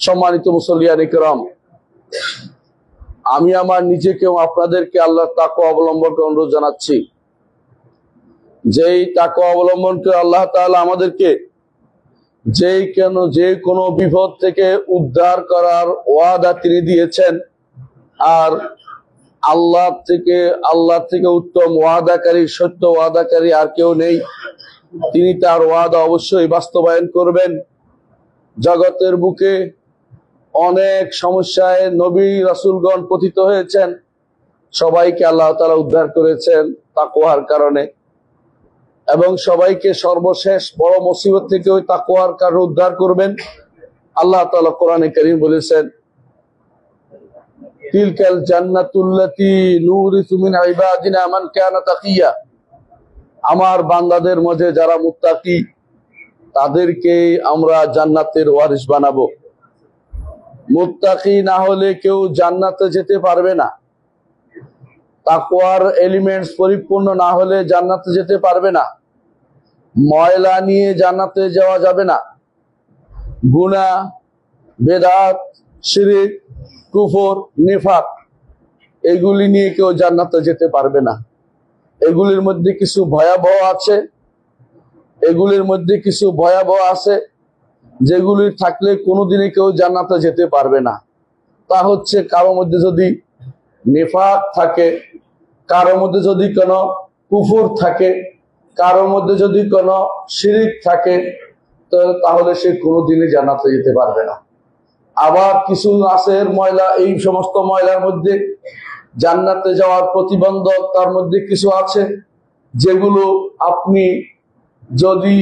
সম্মানিত মুসল্লিয়ান ইকরাম, আমি আমার নিজেকে এবং আপনাদেরকে আল্লাহর তাকওয়া অবলম্বনকে অনুরোধ জানাচ্ছি। যেই তাকওয়া অবলম্বনকে আল্লাহ তাআলা আমাদেরকে যে কোনো বিপদ থেকে উদ্ধার করার ওয়াদা তিনি দিয়েছেন, আর আল্লাহ থেকে উত্তম ওয়াদাকারী, সত্য ওয়াদাকারী আর কেউ নেই। তিনি তার ওয়াদা অবশ্যই বাস্তবায়ন করবেন। জগতের বুকে অনেক সমস্যায় নবী রাসূলগণ পতিত হয়েছেন, সবাইকে আল্লাহ তাআলা উদ্ধার করেছেন তাকওয়ার কারণে, এবং সবাইকে সর্বশেষ বড় মুসিবত থেকে ওই তাকওয়ার কারণে উদ্ধার করবেন। আল্লাহ তাআলা কোরআনে কারীম বলেছেন, তিলকাল জান্নাতুল্লাতী নুরিসু মিন ইবাদিনা মান কানা তাকিয়া। আমার বান্দাদের মধ্যে যারা মুত্তাকি, তাদেরকে আমরা জান্নাতের ওয়ারিস বানাবো। মুত্তাকি না হলে কেউ জান্নাতে যেতে পারবে না। তাকওয়ার এলিমেন্টস পরিপূর্ণ না হলে জান্নাতে যেতে পারবে না। ময়লা নিয়ে জান্নাতে যাওয়া যাবে না। গুনাহ, বেদাত, শিরক, কুফর, নিফাক, এগুলি নিয়ে কেউ জান্নাতে যেতে পারবে না। এগুলির মধ্যে কিছু ভয়াবহ আছে, যেগুলি থাকলে কোনোদিনে কেউ জান্নাতে যেতে পারবে না। তা হচ্ছে, কারো মধ্যে যদি নিফাক থাকে, কারো মধ্যে যদি কোনো কুফর থাকে, কারো মধ্যে যদি কোনো শিরক থাকে, তাহলে সে কোনোদিনই জান্নাতে যেতে পারবে না। আবার কিছু আছে ময়লা, এই সমস্ত ময়লার মধ্যে জান্নাতে যাওয়ার প্রতিবন্ধক তার মধ্যে কিছু আছে, যেগুলো আপনি যদি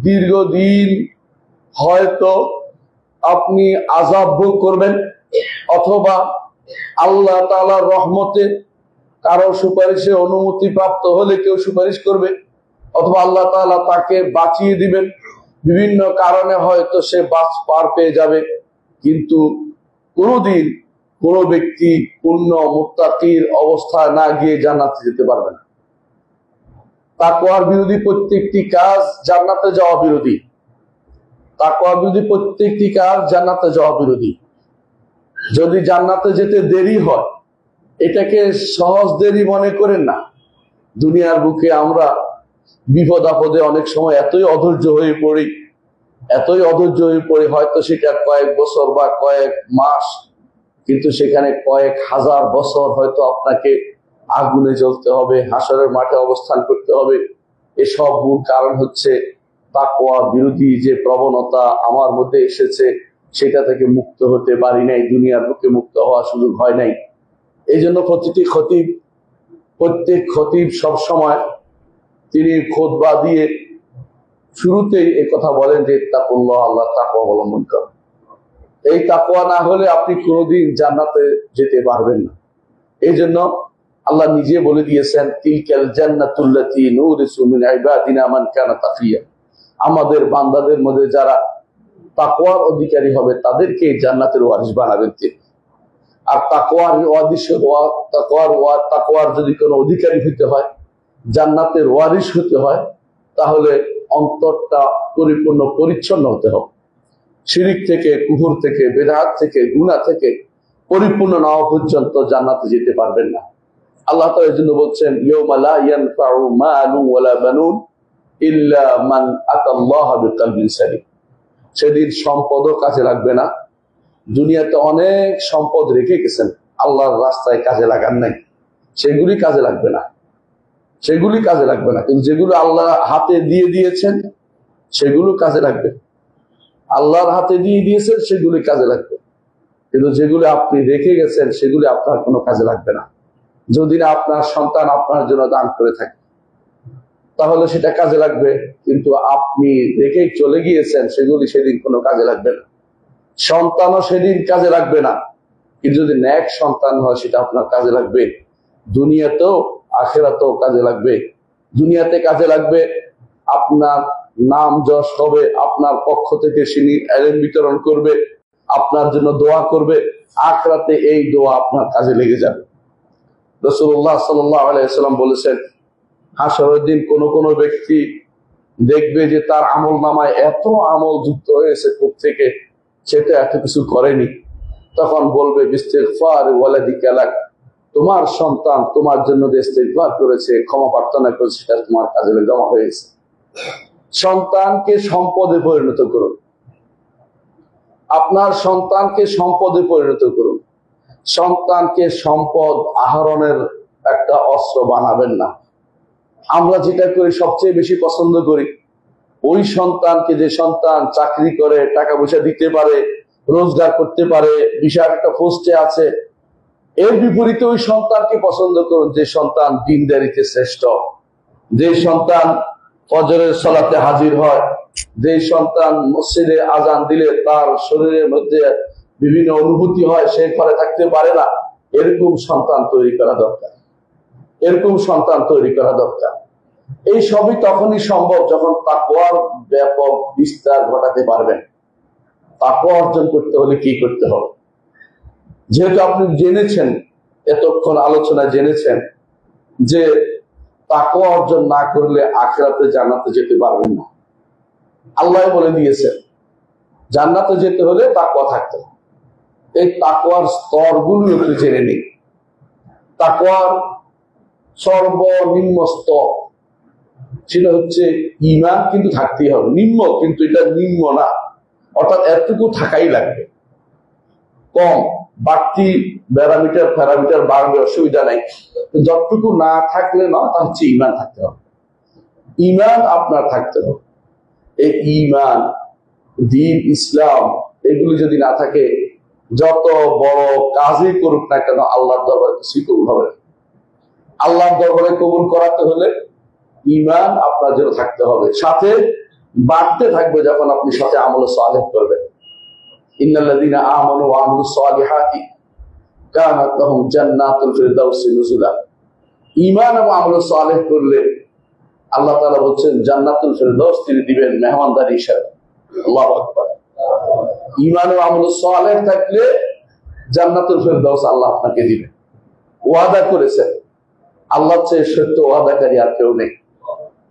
দীর্ঘদিন হয়তো আপনি আযাব ভোগ করবেন, অথবা আল্লাহ তাআলার রহমতে কারো সুপারিশে অনুমতি প্রাপ্ত হলে কেউ সুপারিশ করবে, অথবা আল্লাহ তাআলা তাকে বাঁচিয়ে দিবেন। বিভিন্ন কারণে হয়তো সে পার পেয়ে যাবে, কিন্তু কোনোদিন কোনো ব্যক্তি পূর্ণ মুত্তাকির অবস্থায় না গিয়ে জান্নাতে যেতে পারবে না। তাকওয়ার বিরোধী প্রত্যেকটি কাজ জান্নাতে যাওয়া বিরোধী। তাকওয়ার বিরোধী প্রত্যেকটি কাজ জান্নাতে যাওয়া বিরোধী। যদি জান্নাতে যেতে দেরি হয়, এটাকে সহজ দেরি মনে করেন না। দুনিয়ার বুকে আমরা বিপদ আপদে অনেক সময় এতই অধৈর্য হয়ে পড়ি, হয়তো সেটা কয়েক বছর বা কয়েক মাস, কিন্তু সেখানে কয়েক হাজার বছর হয়তো আপনাকে আগুনে জ্বলতে হবে, হাসরের মাঠে অবস্থান করতে হবে। এসব মূল কারণ হচ্ছে তাকওয়া বিরোধী যে প্রবণতা আমার মধ্যে এসেছে, সেটা থেকে মুক্ত হতে পারি নাই, দুনিয়ার বুকে মুক্ত হওয়ার সুযোগ হয় নাই। এই জন্য প্রত্যেক খতিব সবসময় তিনি খুতবা দিয়ে শুরুতেই এই কথা বলেন যে ইত্তাকুল্লাহ, আল্লাহ তাকওয়া অবলম্বন করেন। এই তাকওয়া না হলে আপনি কোনোদিন জান্নাতে যেতে পারবেন না। এই জন্য আল্লাহ নিজে বলে দিয়েছেন, তিলকাল জান্নাতুল্লাতী নুরিসু মিন ইবাদিনা মান কানা তাকিয়া। আমাদের বান্দাদের মধ্যে যারা তাকওয়ার অধিকারী হবে, তাদেরকে জান্নাতের ওয়ারিস বানাবেন তিনি। আর তাকওয়ার যদি কোনো অধিকারী হতে হয়, জান্নাতের ওয়ারিস হতে হয়, তাহলে অন্তরটা পরিপূর্ণ পরিচ্ছন্ন হতে হবে। শিরক থেকে, কুফর থেকে, বেদাত থেকে, গুনাহ থেকে পরিপূর্ণ না হওয়া পর্যন্ত জান্নাতে যেতে পারবেন না। আল্লাহ তাআলা এর জন্য বলছেন, ইয়াউমা লা ইয়ানফাউ মালুন ওয়ালা বানুন ইল্লা মান আতাল্লাহা বিকলবিন সালিম। সেদিন সম্পদও কাজে লাগবে না। দুনিয়াতে অনেক সম্পদ রেখে গেছেন, আল্লাহর রাস্তায় কাজে লাগান নাই, সেগুলি কাজে লাগবে না। কিন্তু যেগুলো আল্লাহ হাতে দিয়ে দিয়েছেন সেগুলো কাজে লাগবে। আল্লাহর হাতে দিয়ে দিয়েছেন সেগুলি কাজে লাগবে, কিন্তু যেগুলো আপনি রেখে গেছেন সেগুলি আপনার কোনো কাজে লাগবে না। যদি না আপনার সন্তান আপনার জন্য দান করে থাকে, তাহলে সেটা কাজে লাগবে, কিন্তু আপনি রেখে চলে গিয়েছেন সেগুলি সেদিন কোনো কাজে লাগবে না। সন্তানও সেদিন কাজে লাগবে না, কিন্তু যদি নেক সন্তান হয় সেটা আপনার কাজে লাগবে। দুনিয়াতেও আখিরাতেও কাজে লাগবে। দুনিয়াতে কাজে লাগবে, আপনার নাম যশ হবে, আপনার পক্ষ থেকে তিনি ইলম বিতরণ করবে, আপনার জন্য দোয়া করবে। আখিরাতে এই দোয়া আপনার কাজে লেগে যাবে। রাসূলুল্লাহ সাল্লাল্লাহু আলাইহি ওয়াসাল্লাম বলেছেন, হাসরের দিন কোন ব্যক্তি দেখবে যে তার আমল নামায় এত আমল যুক্ত হয়েছে, থেকে সেটা এত কিছু করেনি, তখন বলবে বিস্তিগফার ওয়ালাদিকা লাক, তোমার সন্তান তোমার জন্য যে ইস্তিগফার করেছে, ক্ষমা প্রার্থনা করেছে, সেটা তোমার কাজে জমা হয়েছে। সন্তানকে সম্পদে পরিণত করুন, আপনার সন্তানকে সম্পদে পরিণত করুন। সন্তানকে সম্পদ আহরণের একটা অস্ত্র বানাবেন না। আমরা যেটা করি সবচেয়ে বেশি পছন্দ করি, ওই সন্তানকে, যে সন্তান চাকরি করে, টাকা পয়সা দিতে পারে, রোজগার করতে পারে, বিশাল একটা পোস্টে আছে, এর বিপরীতে ওই সন্তানকে পছন্দ করুন যে সন্তান দিনদারিতে শ্রেষ্ঠ, যে সন্তান ফজরের সালাতে হাজির হয়, যে সন্তান মসজিদে আজান দিলে তার শরীরের মধ্যে বিভিন্ন অনুভূতি হয়, সে ঘরে থাকতে পারে না। এরকম সন্তান তৈরি করা দরকার, এরকম সন্তান তৈরি করা দরকার। এই সবই তখনই সম্ভব যখন তাকওয়ার ব্যাপক বিস্তার ঘটাতে পারবেন। তাকওয়া অর্জন করতে হলে কি করতে হবে? যেহেতু আপনি জেনেছেন, এতক্ষণ আলোচনায় জেনেছেন যে তাকওয়া অর্জন না করলে আখিরাতে জান্নাতে যেতে পারবেন না। আল্লাহ বলে দিয়েছেন জান্নাতে যেতে হলে তাকওয়া থাকতে হবে। এই তাকওয়ার স্তরগুলো একটু জেনে নিই। তাকওয়ার সর্বনিম্ন স্তর সেটা হচ্ছে ঈমান, কিন্তু থাকতেই হবে। নিম্ন, কিন্তু এটা নিম্ন না, অর্থাৎ এতটুকু থাকাই লাগবে। কম বাড়তি প্যারামিটার বাড়বে, অসুবিধা নাই, যতটুকু না থাকলে না, তা হচ্ছে ঈমান থাকতে হবে। ঈমান আপনার থাকতে হবে। এই ঈমান, দ্বীন, ইসলাম এগুলি যদি না থাকে, যত বড় কাজই করুক না কেন আল্লাহর দরবারে কিছুই কবুল হবে না। আল্লাহর দরবারে কবুল করাতে হলে ঈমান আপনার জন্য থাকতে হবে, সাথে বাড়তে থাকবে যখন আপনি সাথে আমল সালেহ করবেন। ইন্নাল্লাযীনা আমানু ওয়া আমিলুস সালিহাতি কানাত লাহুম জান্নাতুল ফিরদাউসি নুজুলা। ঈমান এবং আমল সালেহ করলে আল্লাহ তাআলা বলছেন জান্নাতুল ফিরদাউস তিনি দিবেন মেহমানদারি হিসেবে। আল্লাহু আকবার। ঈমান ও আমল সালেহ থাকলে জান্নাতুল ফিরদাউস আল্লাহ আপনাকে দিবেন। ওয়াদা করেছেন, আল্লাহর চেয়ে সত্য ওয়াদাকারী আর কেউ নেই।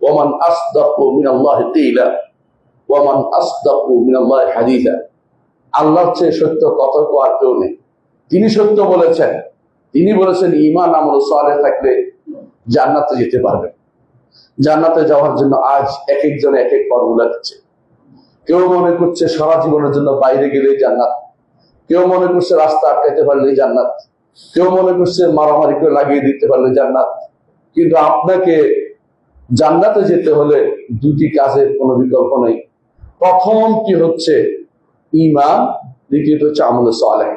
ওয়ামান আসদাকু মিনাল্লাহি কিলা ওয়ামান আসদাকু মিনাল্লাহি হাদিসা। আল্লাহর চেয়ে সত্য কথক আর কেউ নেই। তিনি সত্য বলেছেন, তিনি বলেছেন ঈমান আমল সালেহ থাকলে জান্নাতে যেতে পারবেন। জান্নাতে যাওয়ার জন্য আজ এক একজনে এক এক ফর্মুলা দিচ্ছে। কেউ মনে করছে সারা জীবনের জন্য বাইরে গেলেই জান্নাত, কেউ মনে করছে রাস্তা আটকাইতে পারলেই জান্নাত, কেউ মনে করছে মারামারি করে লাগিয়ে দিতে পারলে জান্নাত। কিন্তু আপনাকে জান্নাতে যেতে হলে দুটি কাজের কোনো বিকল্প নেই। প্রথম কি হচ্ছে ঈমান, দ্বিতীয়ত হচ্ছে আমল সালেহ।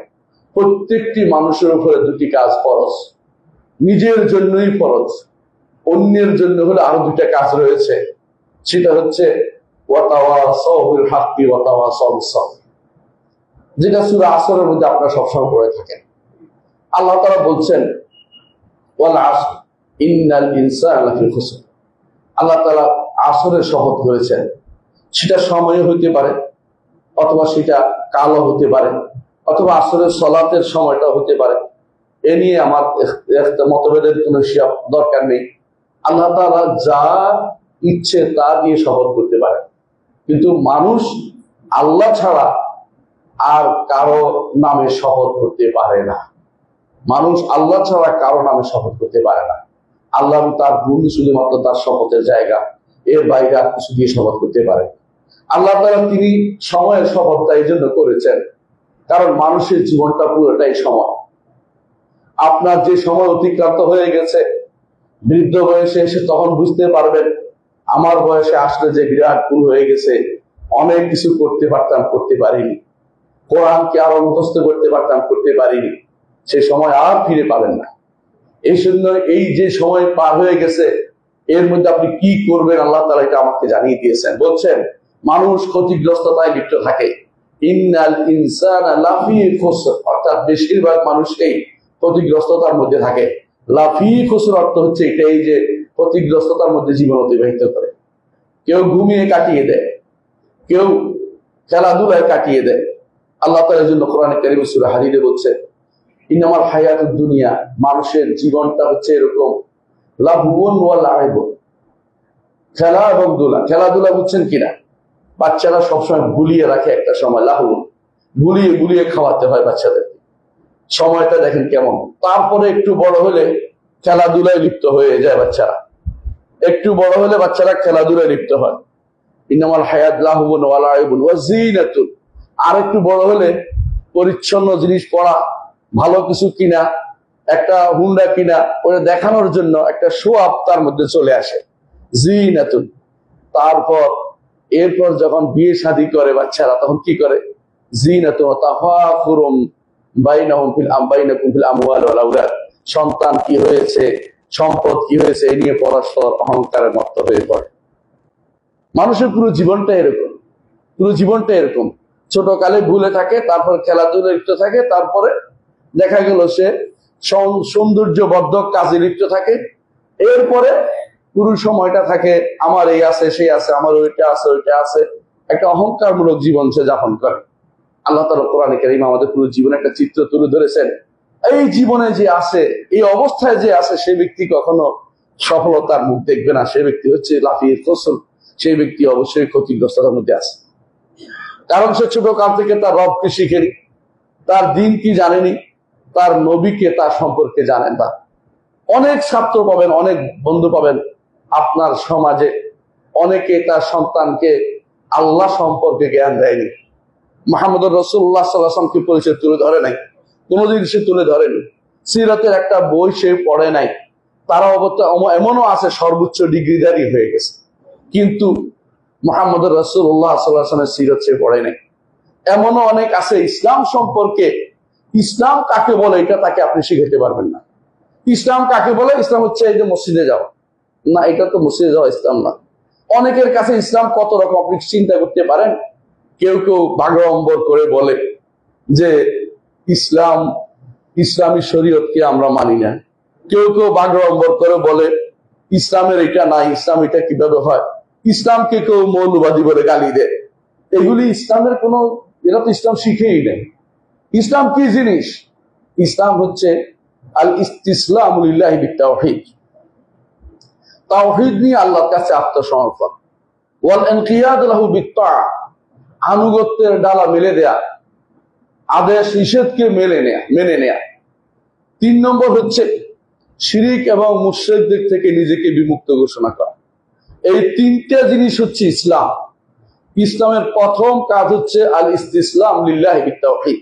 প্রত্যেকটি মানুষের উপরে দুটি কাজ ফরজ, নিজের জন্যই ফরজ, অন্যের জন্য হলে আরো দুটা কাজ রয়েছে। সেটা হচ্ছে ওয়াতাওয়াসাউ বিল হাক্কি ওয়াতাওয়াসাউ বিস সাবর, যেটা সূরা আসরের মধ্যে আপনারা সবসময় পড়ে থাকেন। আল্লাহ তাআলা বলছেন ওয়াল আসর ইন্নাল ইনসানা লাফি খুসর। আল্লাহ তাআলা আসরের শপথ করেছেন। সেটা সময় হইতে পারে, অথবা সেটা কালও হতে পারে, অথবা আসরের সালাতের সময়টা হতে পারে। এ নিয়ে আমার মতভেদের কোনো দরকার নেই। আল্লাহ তাআলা যা ইচ্ছে তা দিয়ে শপথ করতে পারে, কিন্তু মানুষ আল্লাহ ছাড়া আর কারো নামে শপথ করতে পারে না। মানুষ আল্লাহ ছাড়া কারো নামে শপথ করতে পারে না। আল্লাহ তার গুণ শুধুমাত্র তার শপথের জায়গা, এর বাইরে আর কিছু দিয়ে শপথ করতে পারে। আল্লাহ তাআলা তিনি সময়ের শপথটা এই জন্য করেছেন, কারণ মানুষের জীবনটা পুরোটাই সময়। আপনার যে সময় অতিক্রান্ত হয়ে গেছে, বৃদ্ধ বয়সে এসে তখন বুঝতে পারবেন আমার বয়সে আসলে যে বিরাট ভুল হয়ে গেছে, অনেক কিছু করতে পারতাম, করতে পারিনি। কোরআনকে আরো মুখস্থ করতে পারতাম, করতে পারিনি। সে সময় আর ফিরে পাবেন না। এই জন্য এই যে সময় পার হয়ে গেছে, এর মধ্যে আপনি কি করবেন আল্লাহ তাআলা এটা আমাকে জানিয়ে দিয়েছেন। বলছেন মানুষ ক্ষতিগ্রস্ততায় লিপ্ত থাকে। ইন্নাল ইনসানা লাফি খুসর, অর্থাৎ বেশিরভাগ মানুষই ক্ষতিগ্রস্ততার মধ্যে থাকে। লাফি খুসর অর্থ হচ্ছে এটাই যে ক্ষতিগ্রস্ততার মধ্যে জীবন অতিবাহিত করে। কেউ ঘুমিয়ে কাটিয়ে দেয়, কেউ খেলাধুলায় কাটিয়ে দেয়। আল্লাহ তাআলার জন্য কোরআনে কারীম সূরা হাদীদে বলছে ইন্নামাল হায়াতুদ দুনিয়া, মানুষের জীবনটা হচ্ছে এরকম লাহবুন ওয়া লাইবুন, খেলা এবং দুলা। খেলাধুলা বুঝছেন কিনা? বাচ্চারা সবসময় ভুলিয়ে রাখে একটা সময় লাহবুন, গুলিয়ে গুলিয়ে খাওয়াতে হয় বাচ্চাদেরকে। সময়টা দেখেন কেমন। তারপরে একটু বড় হলে খেলাধুলায় লিপ্ত হয়ে যায় বাচ্চারা, একটু বড় হলে বাচ্চারা খেলাধুলায় লিপ্ত হয়। ইন্নামাল হায়াত লাহুবুন ওয়া লাইবুন ওয়া যিনাতুন। আর একটু বড় হলে পরিচ্ছন্ন জিনিস পরা, ভালো কিছু কিনা, একটা হুন্ডা কিনা, ওটা দেখানোর জন্য একটা শো আপ তার মধ্যে চলে আসে, যিনাতুন। এরপর যখন বিয়ে শাদী করে বাচ্চারা, তখন কি করে? যিনাতুন ওয়া তাফাখুরুম বাইনাহুম ফিল আমওয়াল ওয়াল আওলাদ। সন্তান কি হয়েছে, সম্পদ কি হয়েছে, এই নিয়ে পরস্পর অহংকারে মত্ত হয়ে পড়ে। মানুষের পুরো জীবনটা এরকম, পুরো জীবনটা এরকম। ছোটকালে ভুলে থাকে, তারপর খেলাধুলা লিপ্ত থাকে, তারপরে দেখা গেল সে সৌন্দর্যবর্ধক কাজে লিপ্ত থাকে। এরপরে পুরো সময়টা থাকে আমার এই আছে, সেই আছে, আমার ওইটা আছে, ওইটা আছে, একটা অহংকারমূলক জীবন সে যাপন করে। আল্লাহ তাআলা কোরআনে কারীমে আমাদের পুরো জীবনে একটা চিত্র তুলে ধরেছেন। এই জীবনে যে আছে, এই অবস্থায় যে আছে, সে ব্যক্তি কখনো সফলতার মুখ দেখবে না। সে ব্যক্তি হচ্ছে লাফিয়ে ফসল, সেই ব্যক্তি অবশ্যই ক্ষতিগ্রস্ততার মধ্যে আছে। কারণ সে ছোট কাল থেকে তার রবকে শিখেনি, তার দিন কি জানেনি, তার নবীকে তার সম্পর্কে জানেন না। অনেক ছাত্র পাবেন, অনেক বন্ধু পাবেন আপনার সমাজে, অনেকে তার সন্তানকে আল্লাহ সম্পর্কে জ্ঞান দেয়নি, মুহাম্মদুর রাসূলুল্লাহ সাল্লাল্লাহু আলাইহি ওয়াসাল্লামকে পরিচয় তুলে ধরে নাই, কোনোদিন সে তুলে ধরেনি, সিরাতের একটা বই সে পড়ে নাই। তারা অবস্থা এমনও আছে সর্বোচ্চ ডিগ্রিধারী হয়ে গেছে, কিন্তু মুহাম্মদুর রাসূলুল্লাহ সাল্লাল্লাহু আলাইহি ওয়াসাল্লামের সিরাত সে পড়ে নাই। এমনও অনেক আছে ইসলাম সম্পর্কে, ইসলাম কাকে বলে এটা তাকে আপনি শিখাতে পারবেন না। ইসলাম কাকে বলে? ইসলাম হচ্ছে এই যে মসজিদে যাও, না, এটা তো মসজিদে যাওয়া ইসলাম না। অনেকের কাছে ইসলাম কত রকম আপনি চিন্তা করতে পারেন। কেউ কেউ বাগড়ম্বর করে বলে যে ইসলাম, ইসলামী শরীয়তকে আমরা মানি না। কেউ কেউ বাগড়ম্বর করে বলে ইসলামের এটা নাই, ইসলাম এটা কিভাবে হয়। ইসলামকে কেউ মৌলবাদী বলে গালি দেয়। এগুলি ইসলামের কোনো, এরা তো ইসলাম শিখেই নেই। ইসলাম কি জিনিস? ইসলাম হচ্ছে আল ইসতিসলামু লিল্লাহি বিত্তাওহীদ, তাওহীদ নিয়ে আল্লাহর কাছে আত্মসমর্পণ, ওয়াল ইনকিয়াদ লাহু বিত্তাআ, আনুগত্যের ডালা মেলে দেয়া, আদেশ নিষেধকে মেনে নেয়া। 3 নম্বর হচ্ছে শিরিক এবং মুশরিকদের থেকে নিজেকে বিমুক্ত ঘোষণা করা। এই 3টে জিনিস হচ্ছে ইসলাম। ইসলামের প্রথম কাজ হচ্ছে আল ইসতিসলাম লিল্লাহি বিত্তাওহীদ,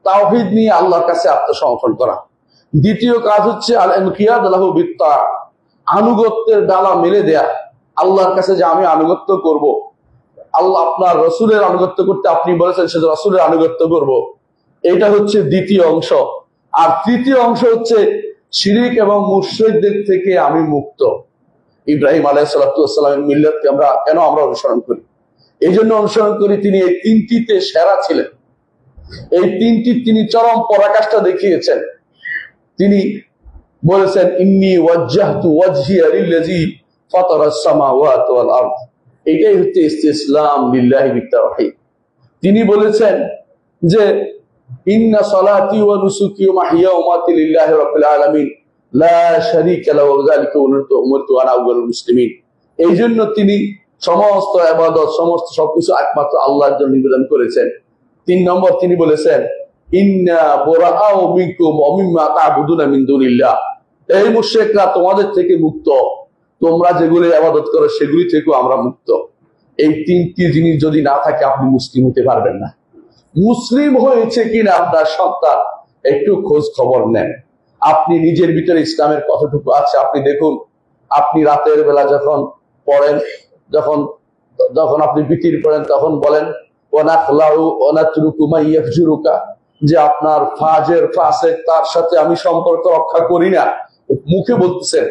তাওহীদ নিয়ে আল্লাহর কাছে আত্মসমর্পণ করা। দ্বিতীয় কাজ হচ্ছে আল ইনকিয়াদ লাহু বিত্তাআ, আনুগত্যের ডালা মেলে দেয়া, আল্লাহর কাছে যে আমি আনুগত্য করব, আল্লাহ আপনার রসুলের আনুগত্য করতে আপনি বলেছেন, সে রসুলের আনুগত্য করব, এটা হচ্ছে দ্বিতীয় অংশ। আর তৃতীয় অংশ হচ্ছে শিরিক এবং মুশরিকদের থেকে আমি মুক্ত। ইব্রাহিম আলাইহিস সালামের মিল্লাতকে আমরা কেন অনুসরণ করি? এই জন্য অনুসরণ করি, তিনি এই 3টিতে সেরা ছিলেন। এই 3টি তিনি চরম পরাকাষ্ঠা দেখিয়েছেন। তিনি বলেছেন ইন্নী ওয়াজ্জাহতু ওয়াজহিয়া লিল্লাযী ফাতারাস সামাওয়াতি ওয়াল আরদ, এটাই হচ্ছে ইসতিসলাম লিল্লাহি বিত্তাওহীদ। তিনি বলেছেন যে ইন্না সালাতি ওয়া নুসুকি ওয়া মাহইয়া ওয়া মামাতি লিল্লাহি রাব্বিল আলামিন লা শারীকা লাহু ওয়া যালিকা উমিরতু আনা আউয়ালুল মুসলিমিন। এই জন্য তিনি সমস্ত ইবাদত, সমস্ত সবকিছু একমাত্র আল্লাহর জন্য নিবেদন করেছেন। 3 নম্বর তিনি বলেছেন ইন্না বুরাআউ মিনকুম ওয়া মিম্মা তা'বুদুনা মিন দুনিল্লাহ, এই মুশরিকরা তোমাদের থেকে মুক্ত, তোমরা যেগুলি ইবাদত করো সেগুলি থেকেও আমরা মুক্ত। এই 3টি জিনিস যদি না থাকে আপনি মুসলিম হতে পারবেন না। মুসলিম হয়েছে কিনা আপনার সন্তান একটু খোঁজ খবর নেন। আপনি নিজের ভিতরে ইসলামের কতটুকু আছে আপনি দেখুন। আপনি রাতের বেলা যখন পড়েন, যখন আপনি বিতির পড়েন, তখন বলেন ওয়ানাখলাউ ওয়ানাতরুকু মা ইয়াফজুরুকা, যে আপনার ফাজের ফাসেক তার সাথে আমি সম্পর্ক রক্ষা করি না, মুখে বলতেছেন,